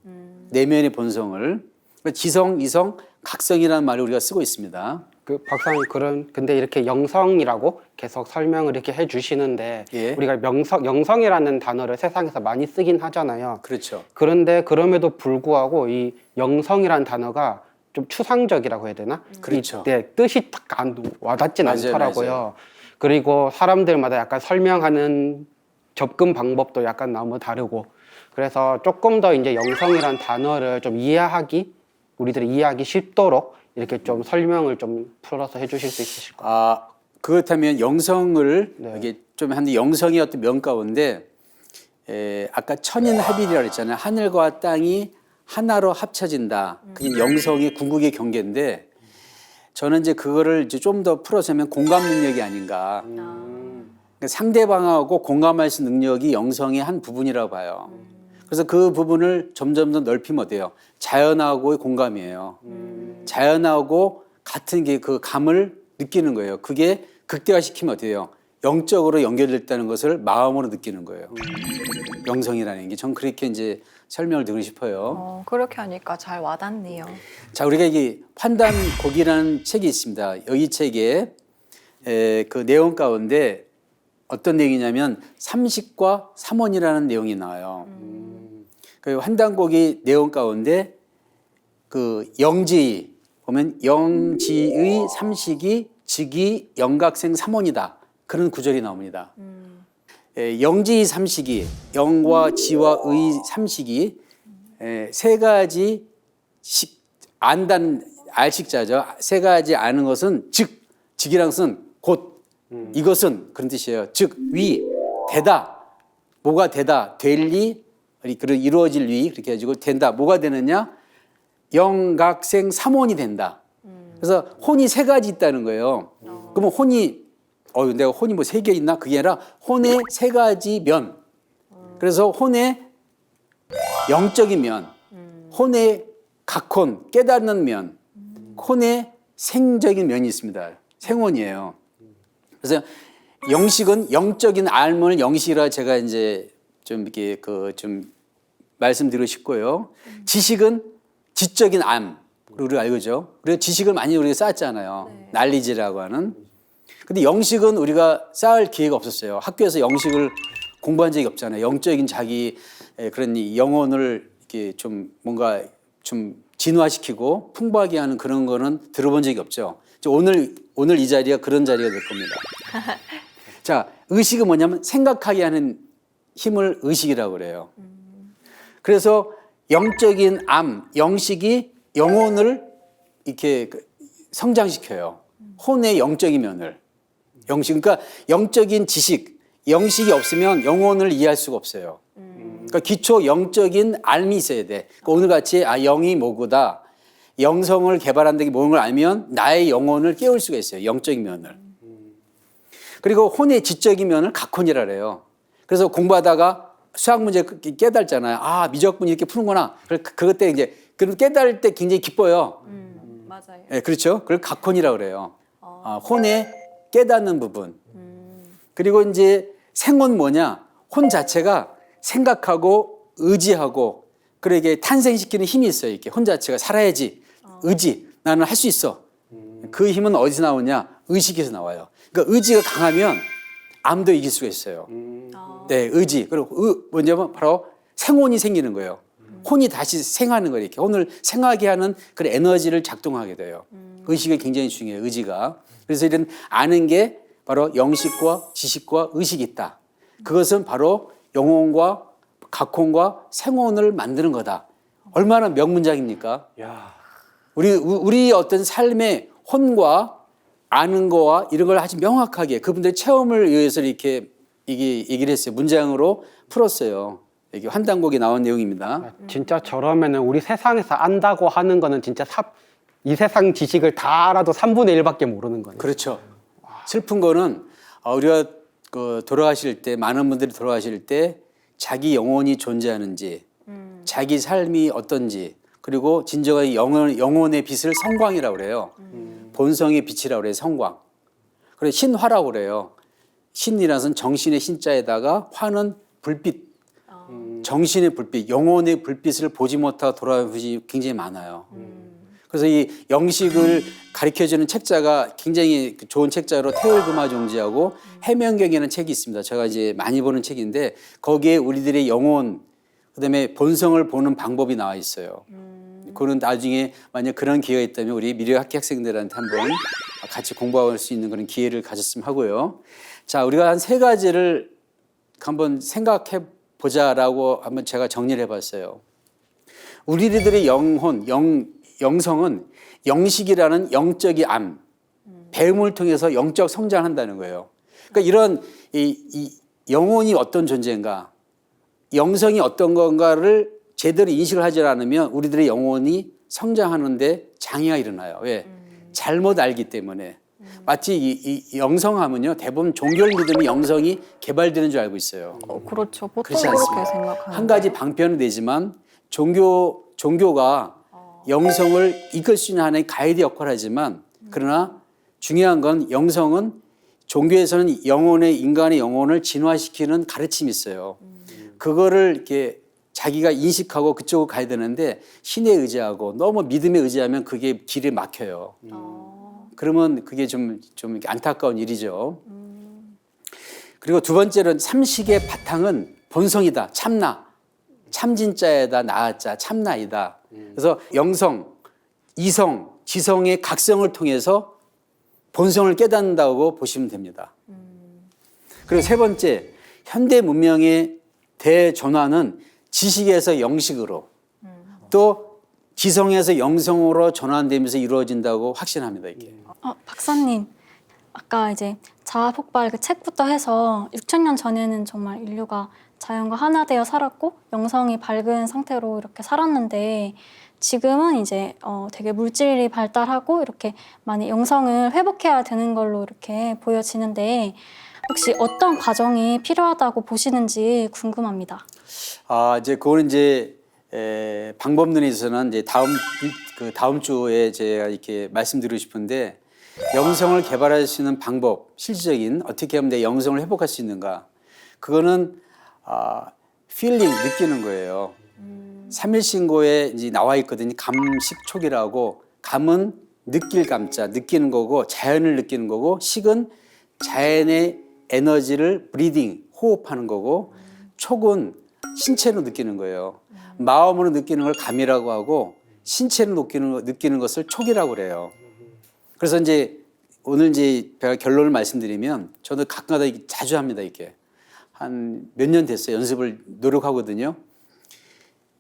내면의 본성을. 지성, 이성, 각성이라는 말을 우리가 쓰고 있습니다. 그 박사님 근데 이렇게 영성이라고 계속 설명을 이렇게 해주시는데 예. 우리가 영성이라는 단어를 세상에서 많이 쓰긴 하잖아요. 그렇죠. 그런데 그럼에도 불구하고 이 영성이라는 단어가 좀 추상적이라고 해야 되나? 그렇죠. 네, 뜻이 딱 안 와닿진 맞아요, 않더라고요. 맞아요. 그리고 사람들마다 약간 설명하는 접근 방법도 약간 너무 다르고 그래서 조금 더 이제 영성이란 단어를 좀 우리들이 이해하기 쉽도록 이렇게 좀 설명을 좀 풀어서 해주실 수 있으실까요? 아, 그렇다면 영성을 네. 이게 좀 하는데 영성의 어떤 면 가운데 아까 천인합일이라고 했잖아요. 하늘과 땅이 하나로 합쳐진다. 그게 영성의 궁극의 경계인데 저는 이제 그거를 이제 좀 더 풀어서면 공감 능력이 아닌가. 그러니까 상대방하고 공감할 수 있는 능력이 영성의 한 부분이라고 봐요. 그래서 그 부분을 점점 더 넓히면 어때요? 자연하고의 공감이에요. 자연하고 같은 게 그 감을 느끼는 거예요. 그게 극대화시키면 어때요? 영적으로 연결됐다는 것을 마음으로 느끼는 거예요. 영성이라는 게 전 그렇게 이제 설명을 드리고 싶어요. 그렇게 하니까 잘 와닿네요. 자, 우리가 이게 판단곡이라는 책이 있습니다. 여기 책에 그 내용 가운데 어떤 내용이냐면 삼식과 삼원이라는 내용이 나와요. 그 환단곡이 내용 가운데 그 영지의 보면 영지의 삼식이 즉이 영각생 삼원이다. 그런 구절이 나옵니다. 영지의 삼식이 영과 지와 의 삼식이 세 가지 안다는 알식자죠. 세 가지 아는 것은 즉이란 것은 곧 이것은 그런 뜻이에요. 즉 위 되다 뭐가 되다 될리 그런 이루어질 리 그렇게 해가지고 된다 뭐가 되느냐 영각생 삼혼이 된다. 그래서 혼이 세 가지 있다는 거예요. 그러면 혼이 내가 혼이 뭐 세 개 있나 그게 아니라 혼의 세 가지 면. 그래서 혼의 영적인 면, 혼의 각혼 깨닫는 면, 혼의 생적인 면이 있습니다. 생혼이에요. 그래서 영식은 영적인 알문을 영식이라 제가 이제 좀 이렇게 좀 말씀드리고 싶고요. 지식은 지적인 암 우리가 알고죠. 그래서 지식을 많이 우리가 쌓았잖아요. 난리지라고 하는. 근데 영식은 우리가 쌓을 기회가 없었어요. 학교에서 영식을 공부한 적이 없잖아요. 영적인 자기 그런 영혼을 이렇게 좀 뭔가 좀 진화시키고 풍부하게 하는 그런 거는 들어본 적이 없죠. 오늘 이 자리가 그런 자리가 될 겁니다. 자, 의식은 뭐냐면 생각하게 하는 힘을 의식이라고 그래요. 그래서 영적인 암, 영식이 영혼을 이렇게 성장시켜요. 혼의 영적인 면을. 영식, 그러니까 영적인 지식, 영식이 없으면 영혼을 이해할 수가 없어요. 그러니까 기초 영적인 알미 있어야 돼. 그러니까 오늘 같이 영이 뭐구다. 영성을 개발한다는 게 뭔 걸 알면 나의 영혼을 깨울 수가 있어요. 영적인 면을. 그리고 혼의 지적인 면을 각혼이라 그래요. 그래서 공부하다가 수학 문제 깨달잖아요. 미적분 이렇게 푸는구나. 그것 때 이제 깨달을 때 굉장히 기뻐요. 맞아요. 네, 그렇죠. 그걸 각혼이라고 그래요. 혼의 깨닫는 부분. 그리고 이제 생혼 뭐냐? 혼 자체가 생각하고 의지하고 그러게 탄생시키는 힘이 있어요. 이렇게 혼 자체가 살아야지. 의지. 나는 할 수 있어. 그 힘은 어디서 나오냐? 의식에서 나와요. 그러니까 의지가 강하면 암도 이길 수가 있어요. 네, 의지. 그리고 뭐냐면 바로 생혼이 생기는 거예요. 혼이 다시 생하는 거예요. 이렇게 혼을 생하게 하는 그런 에너지를 작동하게 돼요. 의식이 굉장히 중요해요. 의지가. 그래서 이런 아는 게 바로 영식과 지식과 의식이 있다. 그것은 바로 영혼과 각혼과 생혼을 만드는 거다. 얼마나 명문장입니까? 야. 우리 어떤 삶의 혼과 아는 거와 이런 걸 아주 명확하게 그분들의 체험을 의해서 이렇게 얘기를 했어요. 문장으로 풀었어요. 이게 환단곡에 나온 내용입니다. 진짜 저러면은 우리 세상에서 안다고 하는 거는 진짜 이 세상 지식을 다 알아도 3분의 1밖에 모르는 거예요. 그렇죠. 슬픈 거는 우리가 돌아가실 때 많은 분들이 돌아가실 때 자기 영혼이 존재하는지 자기 삶이 어떤지 그리고 진정한 영혼의 빛을 성광이라고 그래요. 본성의 빛이라고 그래요. 성광. 그래서 신화라고 그래요. 신이라는 것은 정신의 신자에다가 화는 불빛. 정신의 불빛, 영혼의 불빛을 보지 못하고 돌아가는 것이 굉장히 많아요. 그래서 이 영식을 가르쳐주는 책자가 굉장히 좋은 책자로 태울금화종지하고 해명경이라는 책이 있습니다. 제가 이제 많이 보는 책인데 거기에 우리들의 영혼, 그다음에 본성을 보는 방법이 나와 있어요. 그거는 나중에 만약 그런 기회가 있다면 우리 미래학기 학생들한테 한번 같이 공부할 수 있는 그런 기회를 가졌으면 하고요. 자, 우리가 한 세 가지를 한번 생각해 보자라고 한번 제가 정리를 해봤어요. 우리들의 영성은 영식이라는 영적인 암, 배움을 통해서 영적 성장한다는 거예요. 그러니까 이런 이 영혼이 어떤 존재인가, 영성이 어떤 건가를 제대로 인식을 하지 않으면 우리들의 영혼이 성장하는데 장애가 일어나요. 왜? 잘못 알기 때문에. 마치 이 영성하면요, 대부분 종교를 믿으면 영성이 개발되는 줄 알고 있어요. 그렇죠. 보통 그렇지 그렇게 않습니다. 생각하는데. 한 가지 방편은 되지만 종교가 영성을 이끌 수 있는 하나의 가이드 역할을 하지만, 그러나 중요한 건 영성은 종교에서는 인간의 영혼을 진화시키는 가르침이 있어요. 그거를 이렇게 자기가 인식하고 그쪽으로 가야 되는데 신에 의지하고 너무 믿음에 의지하면 그게 길이 막혀요. 그러면 그게 좀 이렇게 안타까운 일이죠. 그리고 두 번째로는 삼식의 바탕은 본성이다. 참나. 참진자에다 나아자 참나이다. 그래서 영성, 이성, 지성의 각성을 통해서 본성을 깨닫는다고 보시면 됩니다. 그리고 세 번째, 현대 문명의 대전환은 지식에서 영식으로 또 지성에서 영성으로 전환되면서 이루어진다고 확신합니다. 이게. 박사님, 아까 이제 자아 폭발 그 책부터 해서 6,000년 전에는 정말 인류가 자연과 하나 되어 살았고 영성이 밝은 상태로 이렇게 살았는데 지금은 이제 되게 물질이 발달하고 이렇게 많이 영성을 회복해야 되는 걸로 이렇게 보여지는데 혹시 어떤 과정이 필요하다고 보시는지 궁금합니다. 이제 그거는 이제 방법론에 있어서는 이제 다음 주에 제가 이렇게 말씀드리고 싶은데, 영성을 개발할 수 있는 방법, 실질적인 어떻게 하면 내 영성을 회복할 수 있는가, 그거는 feeling, 느끼는 거예요. 삼일신고에 이제 나와 있거든요. 감식촉이라고. 감은 느낄 감자, 느끼는 거고, 자연을 느끼는 거고, 식은 자연의 에너지를 브리딩, 호흡하는 거고, 촉은 신체로 느끼는 거예요. 마음으로 느끼는 걸 감이라고 하고, 신체로 느끼는 것을 촉이라고 그래요. 그래서 이제 오늘 이제 제가 결론을 말씀드리면, 저도 가끔가다 자주 합니다. 이게 한 몇 년 됐어요. 연습을 노력하거든요.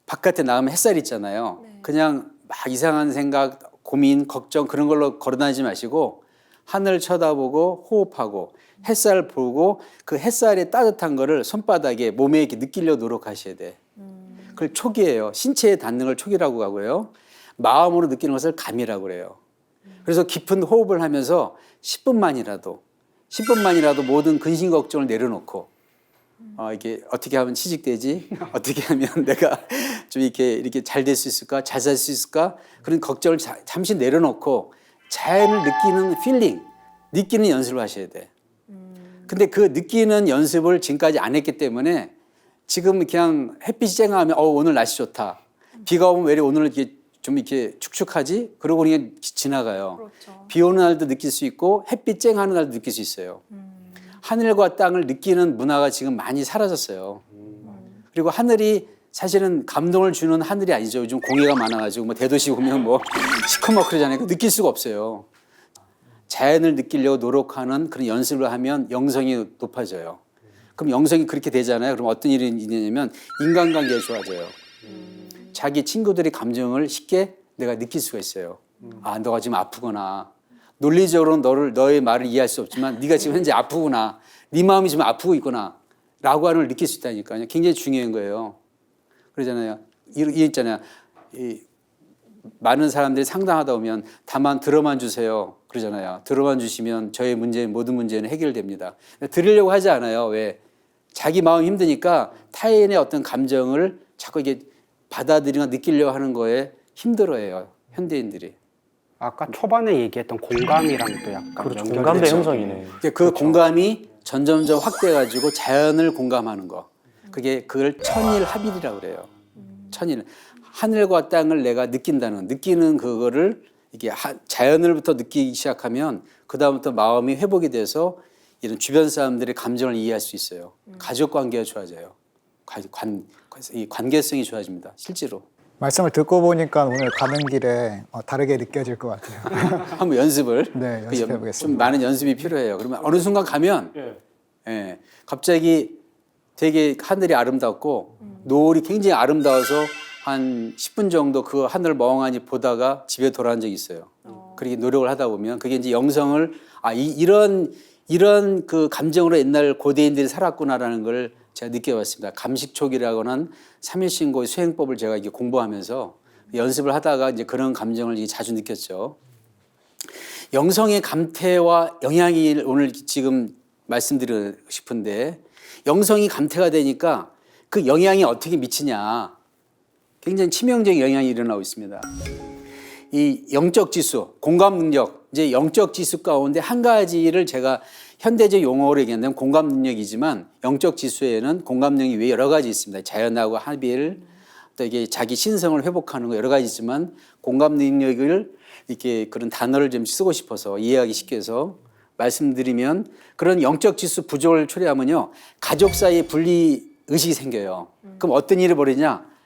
바깥에 나가면 햇살 있잖아요. 그냥 막 이상한 생각, 고민, 걱정 그런 걸로 걸어다니지 마시고 하늘 쳐다보고 호흡하고 햇살 보고 그 햇살의 따뜻한 거를 손바닥에 몸에 이렇게 느끼려고 노력하셔야 돼. 그걸 촉이에요. 신체에 닿는 걸 촉이라고 하고요. 마음으로 느끼는 것을 감이라고 그래요. 그래서 깊은 호흡을 하면서 10분만이라도 모든 근심 걱정을 내려놓고 이게 어떻게 하면 취직되지? 어떻게 하면 내가 좀 이렇게 잘 될 수 있을까? 잘 살 수 있을까? 그런 걱정을 잠시 내려놓고 자연을 느끼는 필링, 느끼는 연습을 하셔야 돼. 근데 그 느끼는 연습을 지금까지 안 했기 때문에 지금 그냥 햇빛이 쨍하면 오늘 날씨 좋다. 비가 오면 왜 오늘 좀 이렇게 축축하지? 그러고 그냥 지나가요. 그렇죠. 비 오는 날도 느낄 수 있고 햇빛 쨍하는 날도 느낄 수 있어요. 하늘과 땅을 느끼는 문화가 지금 많이 사라졌어요. 그리고 하늘이 사실은 감동을 주는 하늘이 아니죠. 요즘 공해가 많아가지고 대도시 오면 시커멓고 그러잖아요. 느낄 수가 없어요. 자연을 느끼려고 노력하는 그런 연습을 하면 영성이 높아져요. 그럼 영성이 그렇게 되잖아요. 그럼 어떤 일이 있냐면 인간관계가 좋아져요. 자기 친구들의 감정을 쉽게 내가 느낄 수가 있어요. 너가 지금 아프구나. 논리적으로는 너의 말을 이해할 수 없지만 네가 지금 현재 아프구나. 네 마음이 지금 아프고 있구나. 라고 하는 걸 느낄 수 있다니까요. 굉장히 중요한 거예요. 그러잖아요. 있잖아요. 많은 사람들이 상담하다 보면 다만 들어만 주세요. 그러잖아요. 들어만 주시면 저의 모든 문제는 해결됩니다. 들으려고 하지 않아요. 왜? 자기 마음이 힘드니까 타인의 어떤 감정을 자꾸 이게 받아들이거나 느끼려고 하는 거에 힘들어해요. 현대인들이. 아까 초반에 얘기했던 공감이랑도 약간 그렇죠. 연결이 공감대 되죠. 형성이네. 그 공감이 점점점 확대해가지고 자연을 공감하는 거. 그걸 천일합일이라고 그래요. 천일. 하늘과 땅을 내가 느끼는 그거를 이게 자연을부터 느끼기 시작하면 그다음부터 마음이 회복이 돼서 이런 주변 사람들의 감정을 이해할 수 있어요. 가족 관계가 좋아져요. 이 관계성이 좋아집니다. 실제로. 말씀을 듣고 보니까 오늘 가는 길에 다르게 느껴질 것 같아요. 한번 연습을. 네, 연습해 보겠습니다. 좀 많은 연습이 필요해요. 그러면 어느 순간 가면 갑자기 되게 하늘이 아름답고 노을이 굉장히 아름다워서 한 10분 정도 그 하늘을 멍하니 보다가 집에 돌아온 적이 있어요. 그렇게 노력을 하다 보면 그게 이제 영성을 이런 그 감정으로 옛날 고대인들이 살았구나라는 걸 제가 느껴봤습니다. 감식촉이라고 하는 삼일신고의 수행법을 제가 이게 공부하면서 연습을 하다가 이제 그런 감정을 이제 자주 느꼈죠. 영성의 감퇴와 영향이 오늘 지금 말씀드리고 싶은데 영성이 감퇴가 되니까 그 영향이 어떻게 미치냐. 굉장히 치명적인 영향이 일어나고 있습니다. 이 영적 지수, 공감 능력, 이제 영적 지수 가운데 한 가지를 제가 현대적 용어로 얘기한다면 공감 능력이지만 영적 지수에는 공감 능력이 왜 여러 가지 있습니다. 자연하고 합일, 또 이게 자기 신성을 회복하는 거 여러 가지 있지만 공감 능력을 이렇게 그런 단어를 좀 쓰고 싶어서 이해하기 쉽게 해서 말씀드리면 그런 영적 지수 부족을 초래하면요. 가족 사이에 분리 의식이 생겨요. 그럼 어떤 일이 벌어지냐?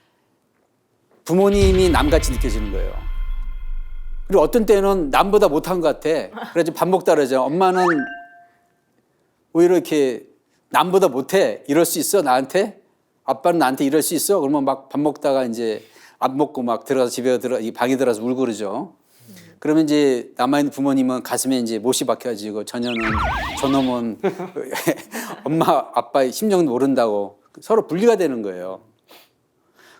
부모님이 남같이 느껴지는 거예요. 그리고 어떤 때는 남보다 못한 것 같아. 그래서 밥 먹다 그러죠. 엄마는 오히려 이렇게 남보다 못해. 이럴 수 있어 나한테? 아빠는 나한테 이럴 수 있어? 그러면 막 밥 먹다가 이제 안 먹고 막 들어가서 집에 방에 들어가서 울고 그러죠. 그러면 이제 남아있는 부모님은 가슴에 이제 못이 박혀가지고 저놈은 엄마 아빠의 심정도 모른다고 서로 분리가 되는 거예요.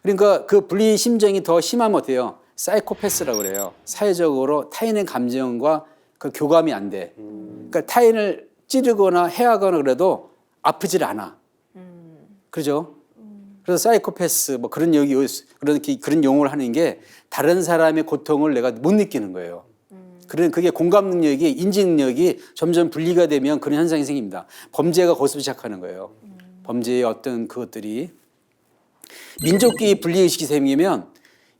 그러니까 그 분리 심정이 더 심하면 어때요? 사이코패스라고 그래요. 사회적으로 타인의 감정과 그 교감이 안 돼. 그러니까 타인을 찌르거나 해하거나 그래도 아프질 않아. 그렇죠? 그래서 사이코패스 뭐 그런 그런 용어를 하는 게 다른 사람의 고통을 내가 못 느끼는 거예요. 그게 공감 능력이 인지 능력이 점점 분리가 되면 그런 현상이 생깁니다. 범죄가 거기서 시작하는 거예요. 범죄의 어떤 그것들이 민족끼리 분리의식이 생기면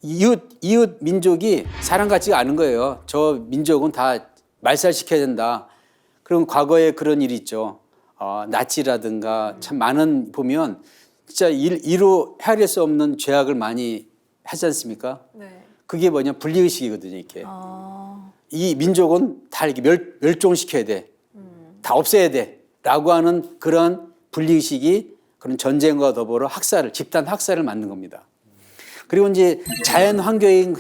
이웃 민족이 사람 같지가 않은 거예요. 저 민족은 다 말살시켜야 된다. 그럼 과거에 그런 일이 있죠. 나치라든가 참 많은 보면 진짜 이루 헤아릴 수 없는 죄악을 많이 하지 않습니까? 네. 그게 뭐냐 분리의식이거든요. 이렇게 이 민족은 다 이렇게 멸종시켜야 돼, 다 없애야 돼라고 하는 그런 분리의식이 그런 전쟁과 더불어 집단 학살을 만든 겁니다. 그리고 이제 자연 환경의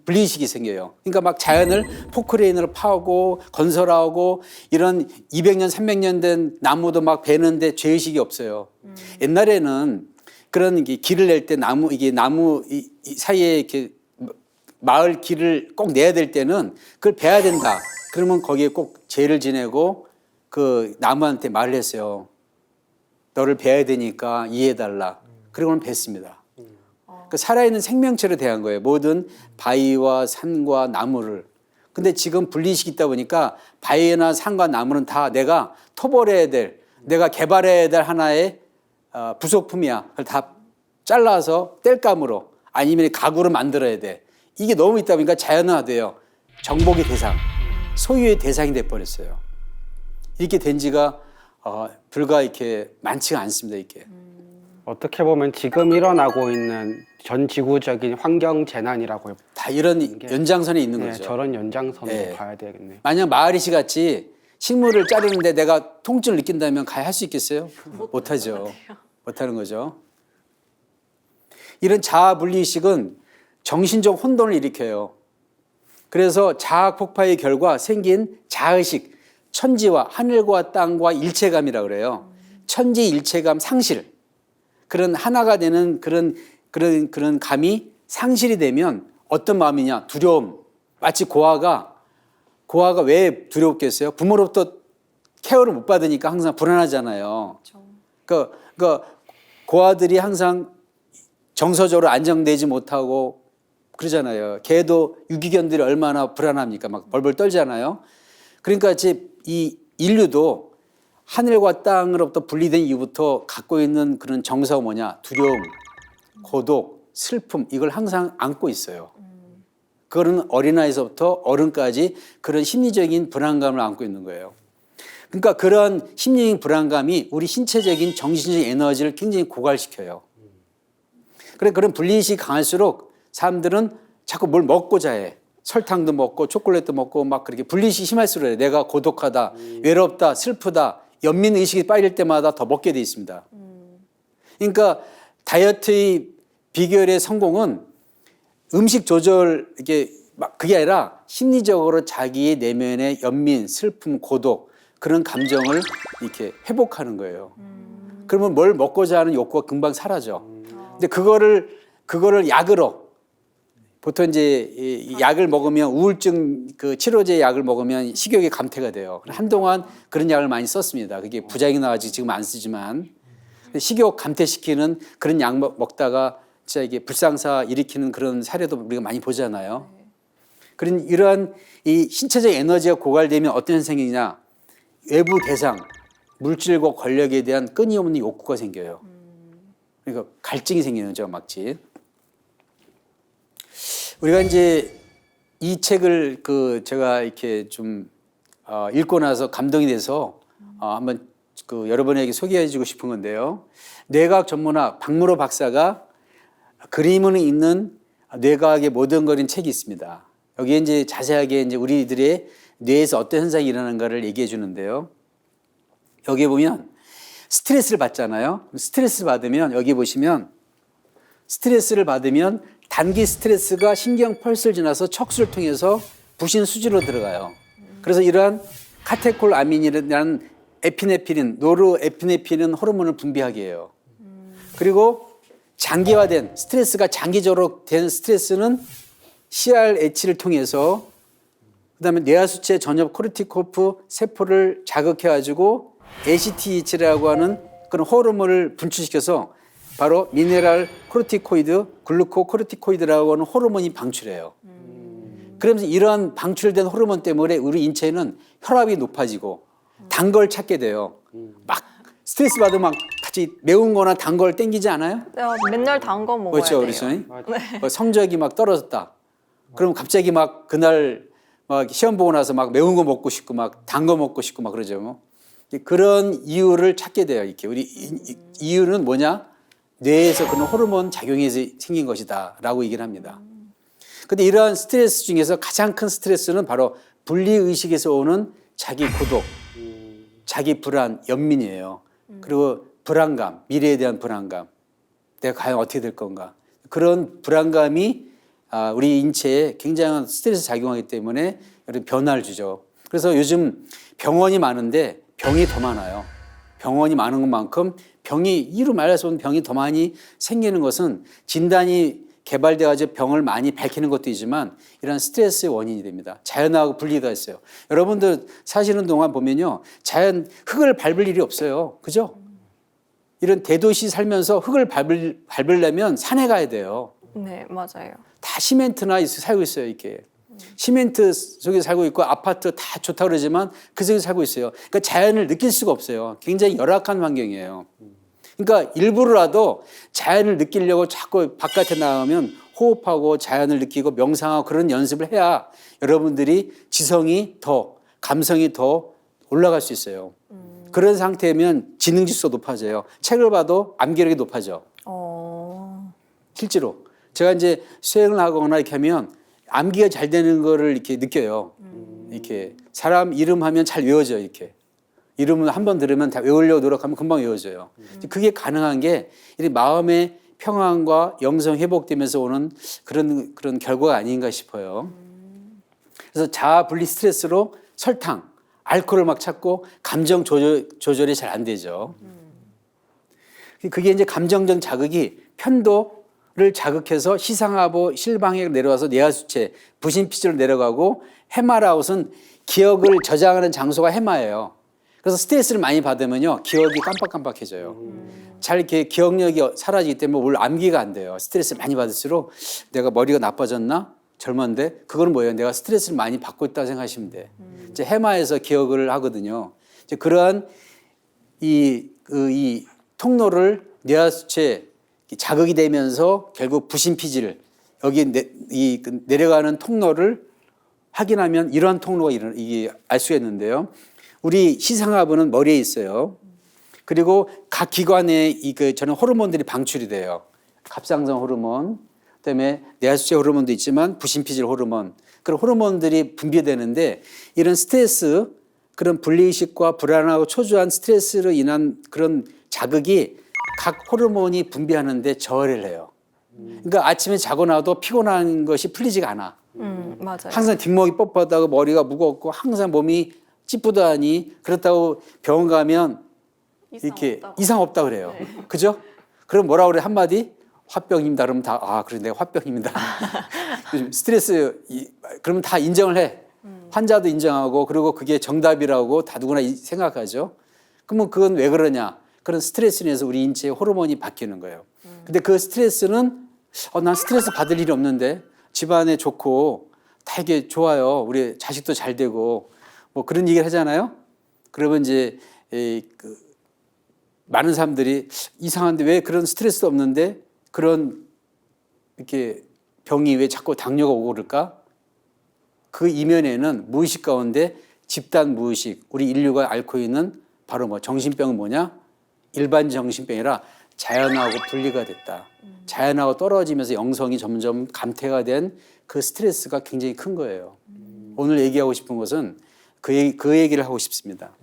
분리의식이 생겨요. 그러니까 막 자연을 포크레인으로 파고 건설하고 이런 200년, 300년 된 나무도 막 베는데 죄의식이 없어요. 옛날에는 그런 길을 낼 때 나무 사이에 이렇게 마을 길을 꼭 내야 될 때는 그걸 베야 된다. 그러면 거기에 꼭 죄를 지내고 그 나무한테 말을 했어요. 너를 베야 되니까 이해해달라. 그리고는 뱄습니다. 그 살아있는 생명체로 대한 거예요. 모든 바위와 산과 나무를. 근데 지금 분리식이 있다 보니까 바위나 산과 나무는 다 내가 토벌해야 될, 내가 개발해야 될 하나의 부속품이야. 그걸 다 잘라서 땔감으로 아니면 가구로 만들어야 돼. 이게 너무 있다 보니까 자연화돼요. 정복의 대상, 소유의 대상이 돼버렸어요. 이렇게 된 지가 불과 이렇게 많지가 않습니다. 이게. 어떻게 보면 지금 일어나고 있는 전 지구적인 환경 재난이라고 다 이런 연장선에 있는 네, 거죠. 저런 연장선으로 네. 봐야 되겠네요. 만약 마을이시 같이 식물을 자르는데 내가 통증을 느낀다면 할 수 있겠어요? 못하죠. 못하는 거죠. 이런 자아 분리의식은 정신적 혼돈을 일으켜요. 그래서 자아 폭파의 결과 생긴 자의식, 천지와 하늘과 땅과 일체감이라고 그래요. 천지 일체감 상실. 그런 하나가 되는 그런 감이 상실이 되면 어떤 마음이냐? 두려움. 마치 고아가 왜 두렵겠어요? 부모로부터 케어를 못 받으니까 항상 불안하잖아요. 그러니까 고아들이 항상 정서적으로 안정되지 못하고 그러잖아요. 개도 유기견들이 얼마나 불안합니까? 막 벌벌 떨잖아요. 그러니까 이 인류도 하늘과 땅으로부터 분리된 이후부터 갖고 있는 그런 정서가 뭐냐? 두려움, 고독, 슬픔 이걸 항상 안고 있어요. 그거는 어린아이에서부터 어른까지 그런 심리적인 불안감을 안고 있는 거예요. 그러니까 그런 심리적인 불안감이 우리 신체적인 정신적인 에너지를 굉장히 고갈시켜요. 그런 분리의식이 강할수록 사람들은 자꾸 뭘 먹고자 해. 설탕도 먹고 초콜릿도 먹고 막 그렇게 분리의식이 심할수록 내가 고독하다, 외롭다, 슬프다, 연민의식이 빠질 때마다 더 먹게 돼 있습니다. 그러니까 다이어트의 비결의 성공은 음식 조절 이게 막 그게 아니라 심리적으로 자기의 내면의 연민, 슬픔, 고독 그런 감정을 이렇게 회복하는 거예요. 그러면 뭘 먹고자 하는 욕구가 금방 사라져. 근데 그거를 약으로 보통 이제 이 약을 먹으면 우울증 그 치료제 약을 먹으면 식욕이 감퇴가 돼요. 한동안 그런 약을 많이 썼습니다. 그게 부작용이 나가지고 지금 안 쓰지만 식욕 감퇴시키는 그런 약 먹다가 진짜 이게 불상사 일으키는 그런 사례도 우리가 많이 보잖아요. 그런 이러한 이 신체적 에너지가 고갈되면 어떤 현상이 냐 외부 대상, 물질과 권력에 대한 끊임없는 욕구가 생겨요. 그러니까 갈증이 생기는 거죠, 막지. 우리가 이제 이 책을 제가 이렇게 좀 읽고 나서 감동이 돼서 한번 여러분에게 소개해주고 싶은 건데요. 뇌과학 전문학 박무로 박사가 그림은 있는 뇌과학의 모든 거린 책이 있습니다. 여기에 이제 자세하게 이제 우리들의 뇌에서 어떤 현상이 일어나는가를 얘기해 주는데요. 여기 보면 스트레스를 받잖아요. 스트레스 받으면 여기 보시면 스트레스를 받으면 단기 스트레스가 신경 펄스를 지나서 척수를 통해서 부신 수지로 들어가요. 그래서 이러한 카테콜아민이라는 에피네프린, 노르에피네프린 호르몬을 분비하게 해요. 그리고 장기화된 스트레스가 장기적으로 된 스트레스는 CRH를 통해서 그다음에 뇌하수체 전엽 코르티코프 세포를 자극해가지고 ACTH라고 하는 그런 호르몬을 분출시켜서 바로 미네랄 코르티코이드, 글루코 코르티코이드라고 하는 호르몬이 방출해요. 그러면서 이러한 방출된 호르몬 때문에 우리 인체는 혈압이 높아지고 단 걸 찾게 돼요. 막 스트레스 받으면 막 같이 매운 거나 단 걸 땡기지 않아요? 맨날 단 거 먹어야 그렇죠, 돼요. 그렇죠. 성적이 막 떨어졌다. 그럼 갑자기 막 그날 막 시험 보고 나서 막 매운 거 먹고 싶고 막 단 거 먹고 싶고 막 그러죠. 뭐. 그런 이유를 찾게 돼요. 이렇게 우리 이유는 뭐냐? 뇌에서 그런 호르몬 작용이 생긴 것이다라고 얘기를 합니다. 근데 이러한 스트레스 중에서 가장 큰 스트레스는 바로 분리의식에서 오는 자기 고독, 자기 불안, 연민이에요. 그리고 불안감, 미래에 대한 불안감. 내가 과연 어떻게 될 건가. 그런 불안감이 우리 인체에 굉장한 스트레스 작용하기 때문에 이런 변화를 주죠. 그래서 요즘 병원이 많은데 병이 더 많아요. 병원이 많은 것만큼 이루 말해서 병이 더 많이 생기는 것은 진단이 개발돼가지고 병을 많이 밝히는 것도 있지만 이런 스트레스의 원인이 됩니다. 자연하고 분리가 있어요. 여러분들 사시는 동안 보면요. 흙을 밟을 일이 없어요. 그죠? 이런 대도시 살면서 흙을 밟으려면 산에 가야 돼요. 네, 맞아요. 다 시멘트나 살고 있어요, 이렇게. 시멘트 속에 살고 있고 아파트 다 좋다고 그러지만 그 속에 살고 있어요. 그러니까 자연을 느낄 수가 없어요. 굉장히 열악한 환경이에요. 그러니까 일부러라도 자연을 느끼려고 자꾸 바깥에 나가면 호흡하고 자연을 느끼고 명상하고 그런 연습을 해야 여러분들이 지성이 더, 감성이 더 올라갈 수 있어요. 그런 상태면 지능지수가 높아져요. 책을 봐도 암기력이 높아져. 실제로. 제가 이제 수행을 하거나 이렇게 하면 암기가 잘 되는 거를 이렇게 느껴요. 이렇게 사람 이름 하면 잘 외워져요. 이렇게 이름을 한번 들으면 다 외우려고 노력하면 금방 외워져요. 그게 가능한 게 이 마음의 평안과 영성 회복되면서 오는 그런 결과가 아닌가 싶어요. 그래서 자아 분리 스트레스로 설탕, 알코올을 막 찾고 감정 조절이 잘 안 되죠. 그게 이제 감정적 자극이 편도를 자극해서 시상하고 실방에 내려와서 뇌하수체, 부신피질로 내려가고 해마라웃은 기억을 저장하는 장소가 해마예요. 그래서 스트레스를 많이 받으면요 기억이 깜빡깜빡해져요. 잘 이렇게 기억력이 사라지기 때문에 뭘 암기가 안 돼요. 스트레스를 많이 받을수록 내가 머리가 나빠졌나? 젊었는데 그건 뭐예요? 내가 스트레스를 많이 받고 있다고 생각하시면 돼. 이제 해마에서 기억을 하거든요. 이제 그러한 이 통로를 뇌하수체 자극이 되면서 결국 부신피질 여기 내려가는 통로를 확인하면 이러한 통로가 이게 알 수가 있는데요. 우리 시상하부는 머리에 있어요. 그리고 각 기관에 저는 호르몬들이 방출이 돼요. 갑상선 호르몬, 그다음에 뇌하수체 호르몬도 있지만 부신피질 호르몬, 그런 호르몬들이 분비되는데 이런 스트레스, 그런 분리의식과 불안하고 초조한 스트레스로 인한 그런 자극이 각 호르몬이 분비하는데 저해를 해요. 그러니까 아침에 자고 나도 피곤한 것이 풀리지가 않아. 맞아요. 항상 뒷목이 뻣뻣하고 머리가 무겁고 항상 몸이 찌뿌다니 그렇다고 병원 가면 이렇게 이상 없다 그래요. 그죠? 그럼 뭐라 그래 한마디? 화병입니다. 그러면 다 그래 내가 화병입니다. 요즘 스트레스 그러면 다 인정을 해. 환자도 인정하고 그리고 그게 정답이라고 다 누구나 생각하죠. 그러면 그건 왜 그러냐? 그런 스트레스로 인해서 우리 인체의 호르몬이 바뀌는 거예요. 근데 그 스트레스는 난 스트레스 받을 일이 없는데 집안에 좋고 다 이게 좋아요. 우리 자식도 잘 되고 뭐 그런 얘기를 하잖아요. 그러면 이제 많은 사람들이 이상한데 왜 그런 스트레스도 없는데 그런 이렇게 병이 왜 자꾸 당뇨가 오고 그럴까? 그 이면에는 무의식 가운데 집단 무의식, 우리 인류가 앓고 있는 바로 뭐 정신병은 뭐냐? 일반 정신병이라 자연하고 분리가 됐다. 자연하고 떨어지면서 영성이 점점 감퇴가 된 그 스트레스가 굉장히 큰 거예요. 오늘 얘기하고 싶은 것은 그 얘기를 하고 싶습니다.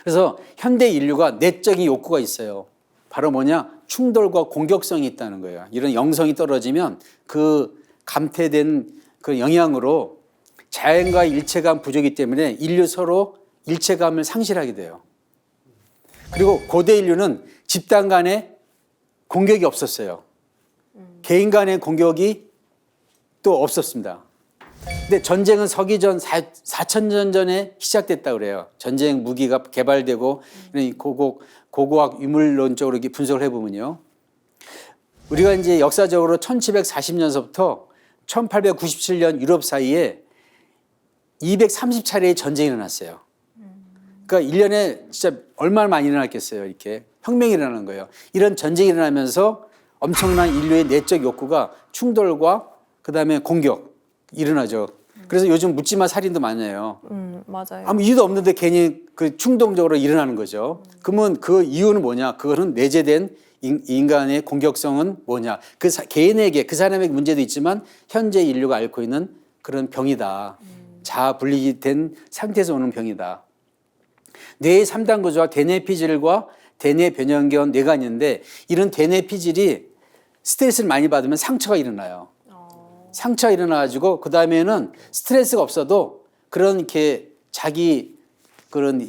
그래서 현대 인류가 내적인 욕구가 있어요. 바로 뭐냐? 충돌과 공격성이 있다는 거예요. 이런 영성이 떨어지면 그 감퇴된 그 영향으로 자연과 일체감 부족이기 때문에 인류 서로 일체감을 상실하게 돼요. 그리고 고대 인류는 집단 간에 공격이 없었어요. 개인 간의 공격이 또 없었습니다. 근데 전쟁은 서기 전 4,000년 전에 시작됐다 그래요. 전쟁 무기가 개발되고 이런 고고학 유물론적으로 이렇게 분석을 해보면요. 우리가 이제 역사적으로 1740년서부터 1897년 유럽 사이에 230차례의 전쟁이 일어났어요. 그러니까 1년에 진짜 얼마나 많이 일어났겠어요. 이렇게 혁명이 일어나는 거예요. 이런 전쟁이 일어나면서 엄청난 인류의 내적 욕구가 충돌과 그다음에 공격 일어나죠. 그래서 요즘 묻지마 살인도 많아요. 맞아요. 아무 이유도 없는데 괜히 그 충동적으로 일어나는 거죠. 그러면 그 이유는 뭐냐? 그거는 내재된 인간의 공격성은 뭐냐? 개인에게 그 사람에게 문제도 있지만 현재 인류가 앓고 있는 그런 병이다. 자아 분리된 상태에서 오는 병이다. 뇌의 3단 구조와 대뇌 피질과 대뇌 변형견 뇌가 있는데 이런 대뇌 피질이 스트레스를 많이 받으면 상처가 일어나요. 상처가 일어나가지고 그 다음에는 스트레스가 없어도 그런 이렇게 자기 그런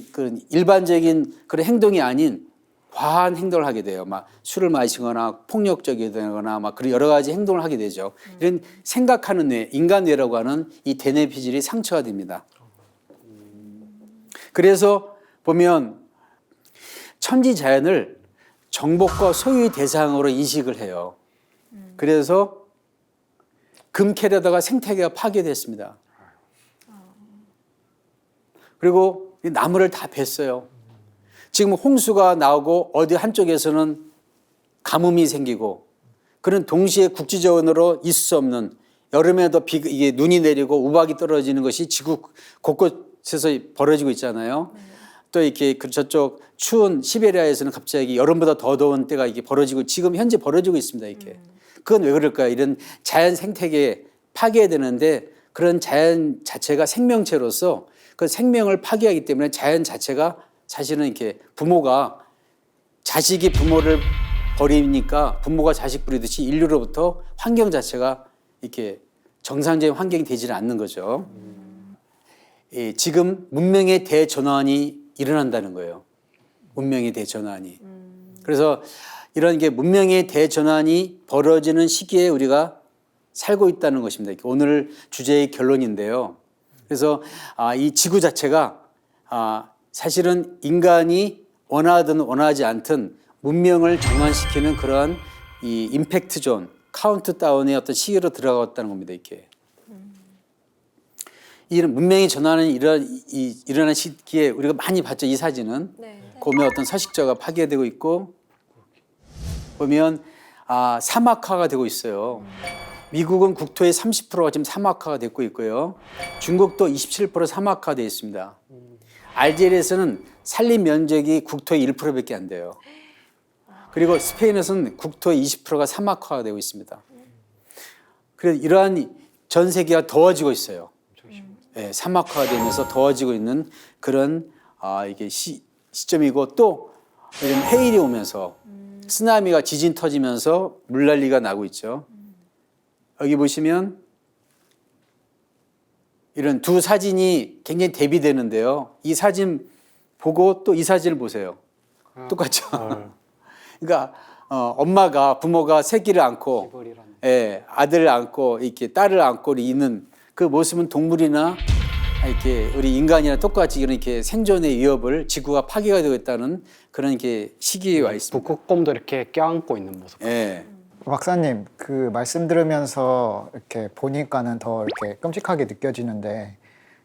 일반적인 그런 행동이 아닌 과한 행동을 하게 돼요. 막 술을 마시거나 폭력적이거나 막 그런 여러 가지 행동을 하게 되죠. 이런 생각하는 뇌, 인간 뇌라고 하는 이 대뇌 피질이 상처가 됩니다. 그래서 보면 천지 자연을 정복과 소유의 대상으로 인식을 해요. 그래서 금캐려다가 생태계가 파괴됐습니다. 그리고 나무를 다 뱄어요. 지금 홍수가 나오고 어디 한쪽에서는 가뭄이 생기고 그런 동시에 국지적으로 있을 수 없는 여름에도 이게 눈이 내리고 우박이 떨어지는 것이 지구 곳곳에서 벌어지고 있잖아요. 또 이렇게 저쪽 추운 시베리아에서는 갑자기 여름보다 더 더운 때가 이게 벌어지고 지금 현재 벌어지고 있습니다. 이게. 그건 왜 그럴까요? 이런 자연 생태계 파괴되는데 그런 자연 자체가 생명체로서 그 생명을 파괴하기 때문에 자연 자체가 사실은 이렇게 부모가 자식이 부모를 버리니까 부모가 자식 부리듯이 인류로부터 환경 자체가 이렇게 정상적인 환경이 되지는 않는 거죠. 지금 문명의 대전환이 일어난다는 거예요. 문명의 대전환이. 그래서 이런 게 문명의 대전환이 벌어지는 시기에 우리가 살고 있다는 것입니다. 오늘 주제의 결론인데요. 그래서 이 지구 자체가 사실은 인간이 원하든 원하지 않든 문명을 전환시키는 그러한 이 임팩트 존, 카운트다운의 어떤 시기로 들어갔다는 겁니다. 이렇게. 이런 문명의 전환은 일어나는 시기에 우리가 많이 봤죠. 이 사진은. 곰의 어떤 서식처가 파괴되고 있고 보면 사막화가 되고 있어요. 미국은 국토의 30%가 지금 사막화가 되고 있고요. 중국도 27% 사막화되어 있습니다. 알제리에서는 산림 면적이 국토의 1%밖에 안 돼요. 그리고 스페인에서는 국토의 20%가 사막화가 되고 있습니다. 그래서 이러한 전 세계가 더워지고 있어요. 네, 사막화되면서 더워지고 있는 그런 이게 시점이고 또 요즘 해일이 오면서 쓰나미가 지진 터지면서 물난리가 나고 있죠. 여기 보시면 이런 두 사진이 굉장히 대비되는데요. 이 사진 보고 또 이 사진을 보세요. 똑같죠. 그러니까 엄마가 부모가 새끼를 안고 아들을 안고 이렇게 딸을 안고 있는 그 모습은 동물이나 이렇게 우리 인간이나 똑같이 이렇게 생존의 위협을 지구가 파괴가 되고 있다는 그런 이렇게 시기에 와 있습니다. 북극곰도 이렇게 껴안고 있는 모습. 예. 박사님, 그 말씀 들으면서 이렇게 보니까는 더 이렇게 끔찍하게 느껴지는데,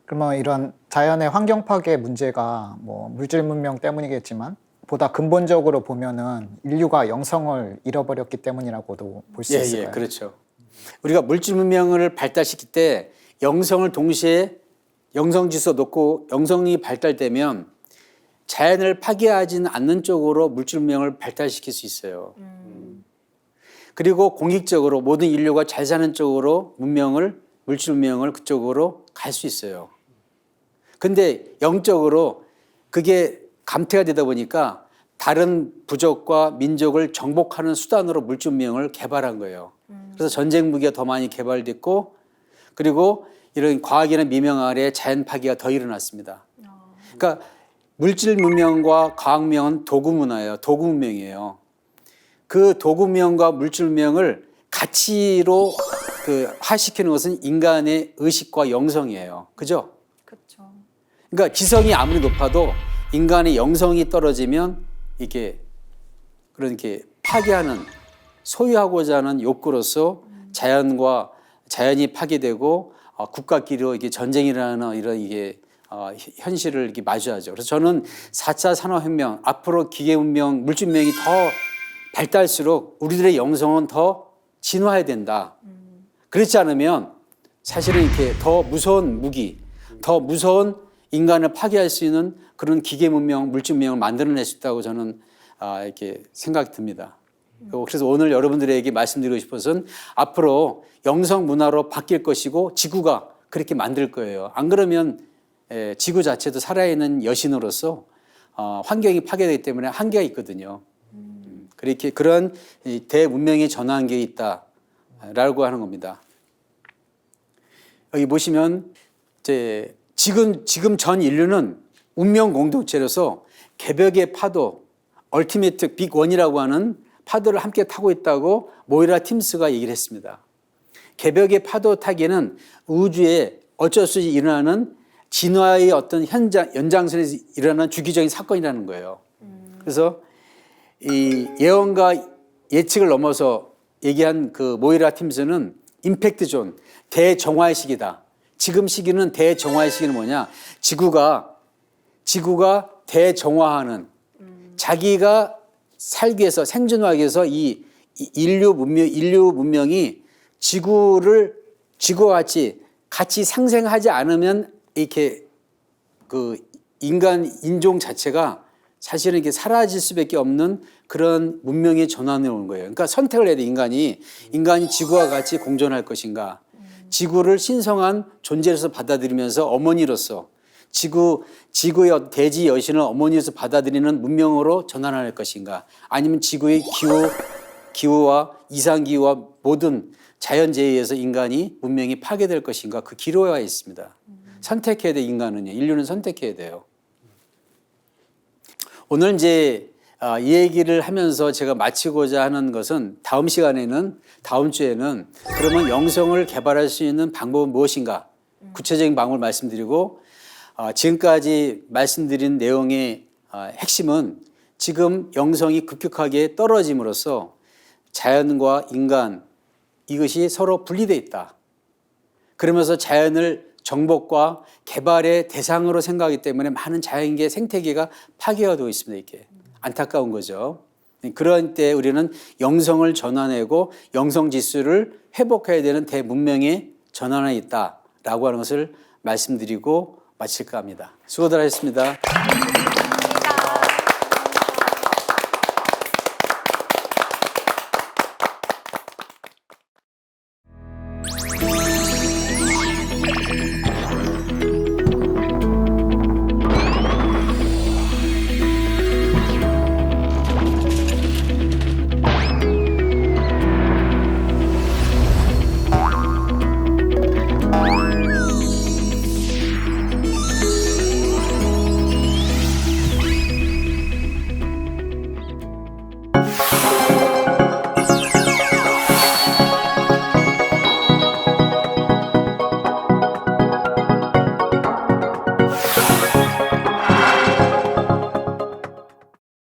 그러면 이런 자연의 환경 파괴 문제가 뭐 물질 문명 때문이겠지만 보다 근본적으로 보면은 인류가 영성을 잃어버렸기 때문이라고도 볼 수 있을까요? 예, 그렇죠. 우리가 물질 문명을 발달시킬 때 영성을 동시에 영성 지수 높고 영성이 발달되면 자연을 파괴하지는 않는 쪽으로 물질 문명을 발달시킬 수 있어요. 그리고 공익적으로 모든 인류가 잘 사는 쪽으로 물질 문명을 그쪽으로 갈 수 있어요. 근데 영적으로 그게 감퇴가 되다 보니까 다른 부족과 민족을 정복하는 수단으로 물질 문명을 개발한 거예요. 그래서 전쟁 무기가 더 많이 개발됐고, 그리고 이런 과학이나 미명 아래 자연 파괴가 더 일어났습니다. 그러니까 물질 문명과 과학 문명은 도구 문화예요. 도구 문명이에요. 그 도구 문명과 물질 문명을 가치로 화시키는 것은 인간의 의식과 영성이에요. 그죠? 그렇죠. 그러니까 지성이 아무리 높아도 인간의 영성이 떨어지면 이게 그렇게 파괴하는, 소유하고자 하는 욕구로서 자연이 파괴되고 국가끼리 이게 전쟁이라는 이런 이게 현실을 이렇게 마주하죠. 그래서 저는 4차 산업혁명, 앞으로 기계문명, 물질문명이 더 발달할수록 우리들의 영성은 더 진화해야 된다. 그렇지 않으면 사실은 이렇게 더 무서운 무기, 더 무서운 인간을 파괴할 수 있는 그런 기계문명, 물질문명을 만들어낼 수 있다고 저는 이렇게 생각이 듭니다. 그래서 오늘 여러분들에게 말씀드리고 싶어서는 앞으로 영성 문화로 바뀔 것이고 지구가 그렇게 만들 거예요. 안 그러면 지구 자체도 살아있는 여신으로서 환경이 파괴되기 때문에 한계가 있거든요. 그렇게 그런 대문명의 전환기에 있다라고 하는 겁니다. 여기 보시면 이제 지금 전 인류는 운명 공동체로서 개벽의 파도, 얼티메이트 빅 원이라고 하는 파도를 함께 타고 있다고 모이라 팀스가 얘기를 했습니다. 개벽의 파도 타기는 우주에 어쩔 수 없이 일어나는 진화의 어떤 연장선에서 일어나는 주기적인 사건이라는 거예요. 그래서 이 예언과 예측을 넘어서 얘기한 그 모이라 팀스는 임팩트 존, 대정화의 시기다. 지금 시기는 대정화의 시기는 뭐냐? 지구가 대정화하는, 자기가 살기 위해서, 생존하기 위해서 이 인류 문명이 지구와 같이 상생하지 않으면 이렇게 그 인종 자체가 사실은 이렇게 사라질 수밖에 없는 그런 문명의 전환에 오는 거예요. 그러니까 선택을 해야 돼, 인간이 지구와 같이 공존할 것인가, 지구를 신성한 존재로서 받아들이면서 어머니로서 지구의 대지 여신을 어머니로서 받아들이는 문명으로 전환할 것인가, 아니면 지구의 기후와 이상기후와 모든 자연재해에 의해서 문명이 파괴될 것인가, 그 기로에 있습니다. 선택해야 돼, 인류는 선택해야 돼요. 오늘 이제 이 얘기를 하면서 제가 마치고자 하는 것은 다음 주에는 그러면 영성을 개발할 수 있는 방법은 무엇인가, 구체적인 방법을 말씀드리고, 지금까지 말씀드린 내용의 핵심은 지금 영성이 급격하게 떨어짐으로써 자연과 인간 이것이 서로 분리되어 있다. 그러면서 자연을 정복과 개발의 대상으로 생각하기 때문에 많은 자연계 생태계가 파괴가 되고 있습니다. 이렇게 안타까운 거죠. 그런 때 우리는 영성을 전환하고 영성 지수를 회복해야 되는 대문명의 전환에 있다라고 하는 것을 말씀드리고 마칠까 합니다. 수고들 하셨습니다.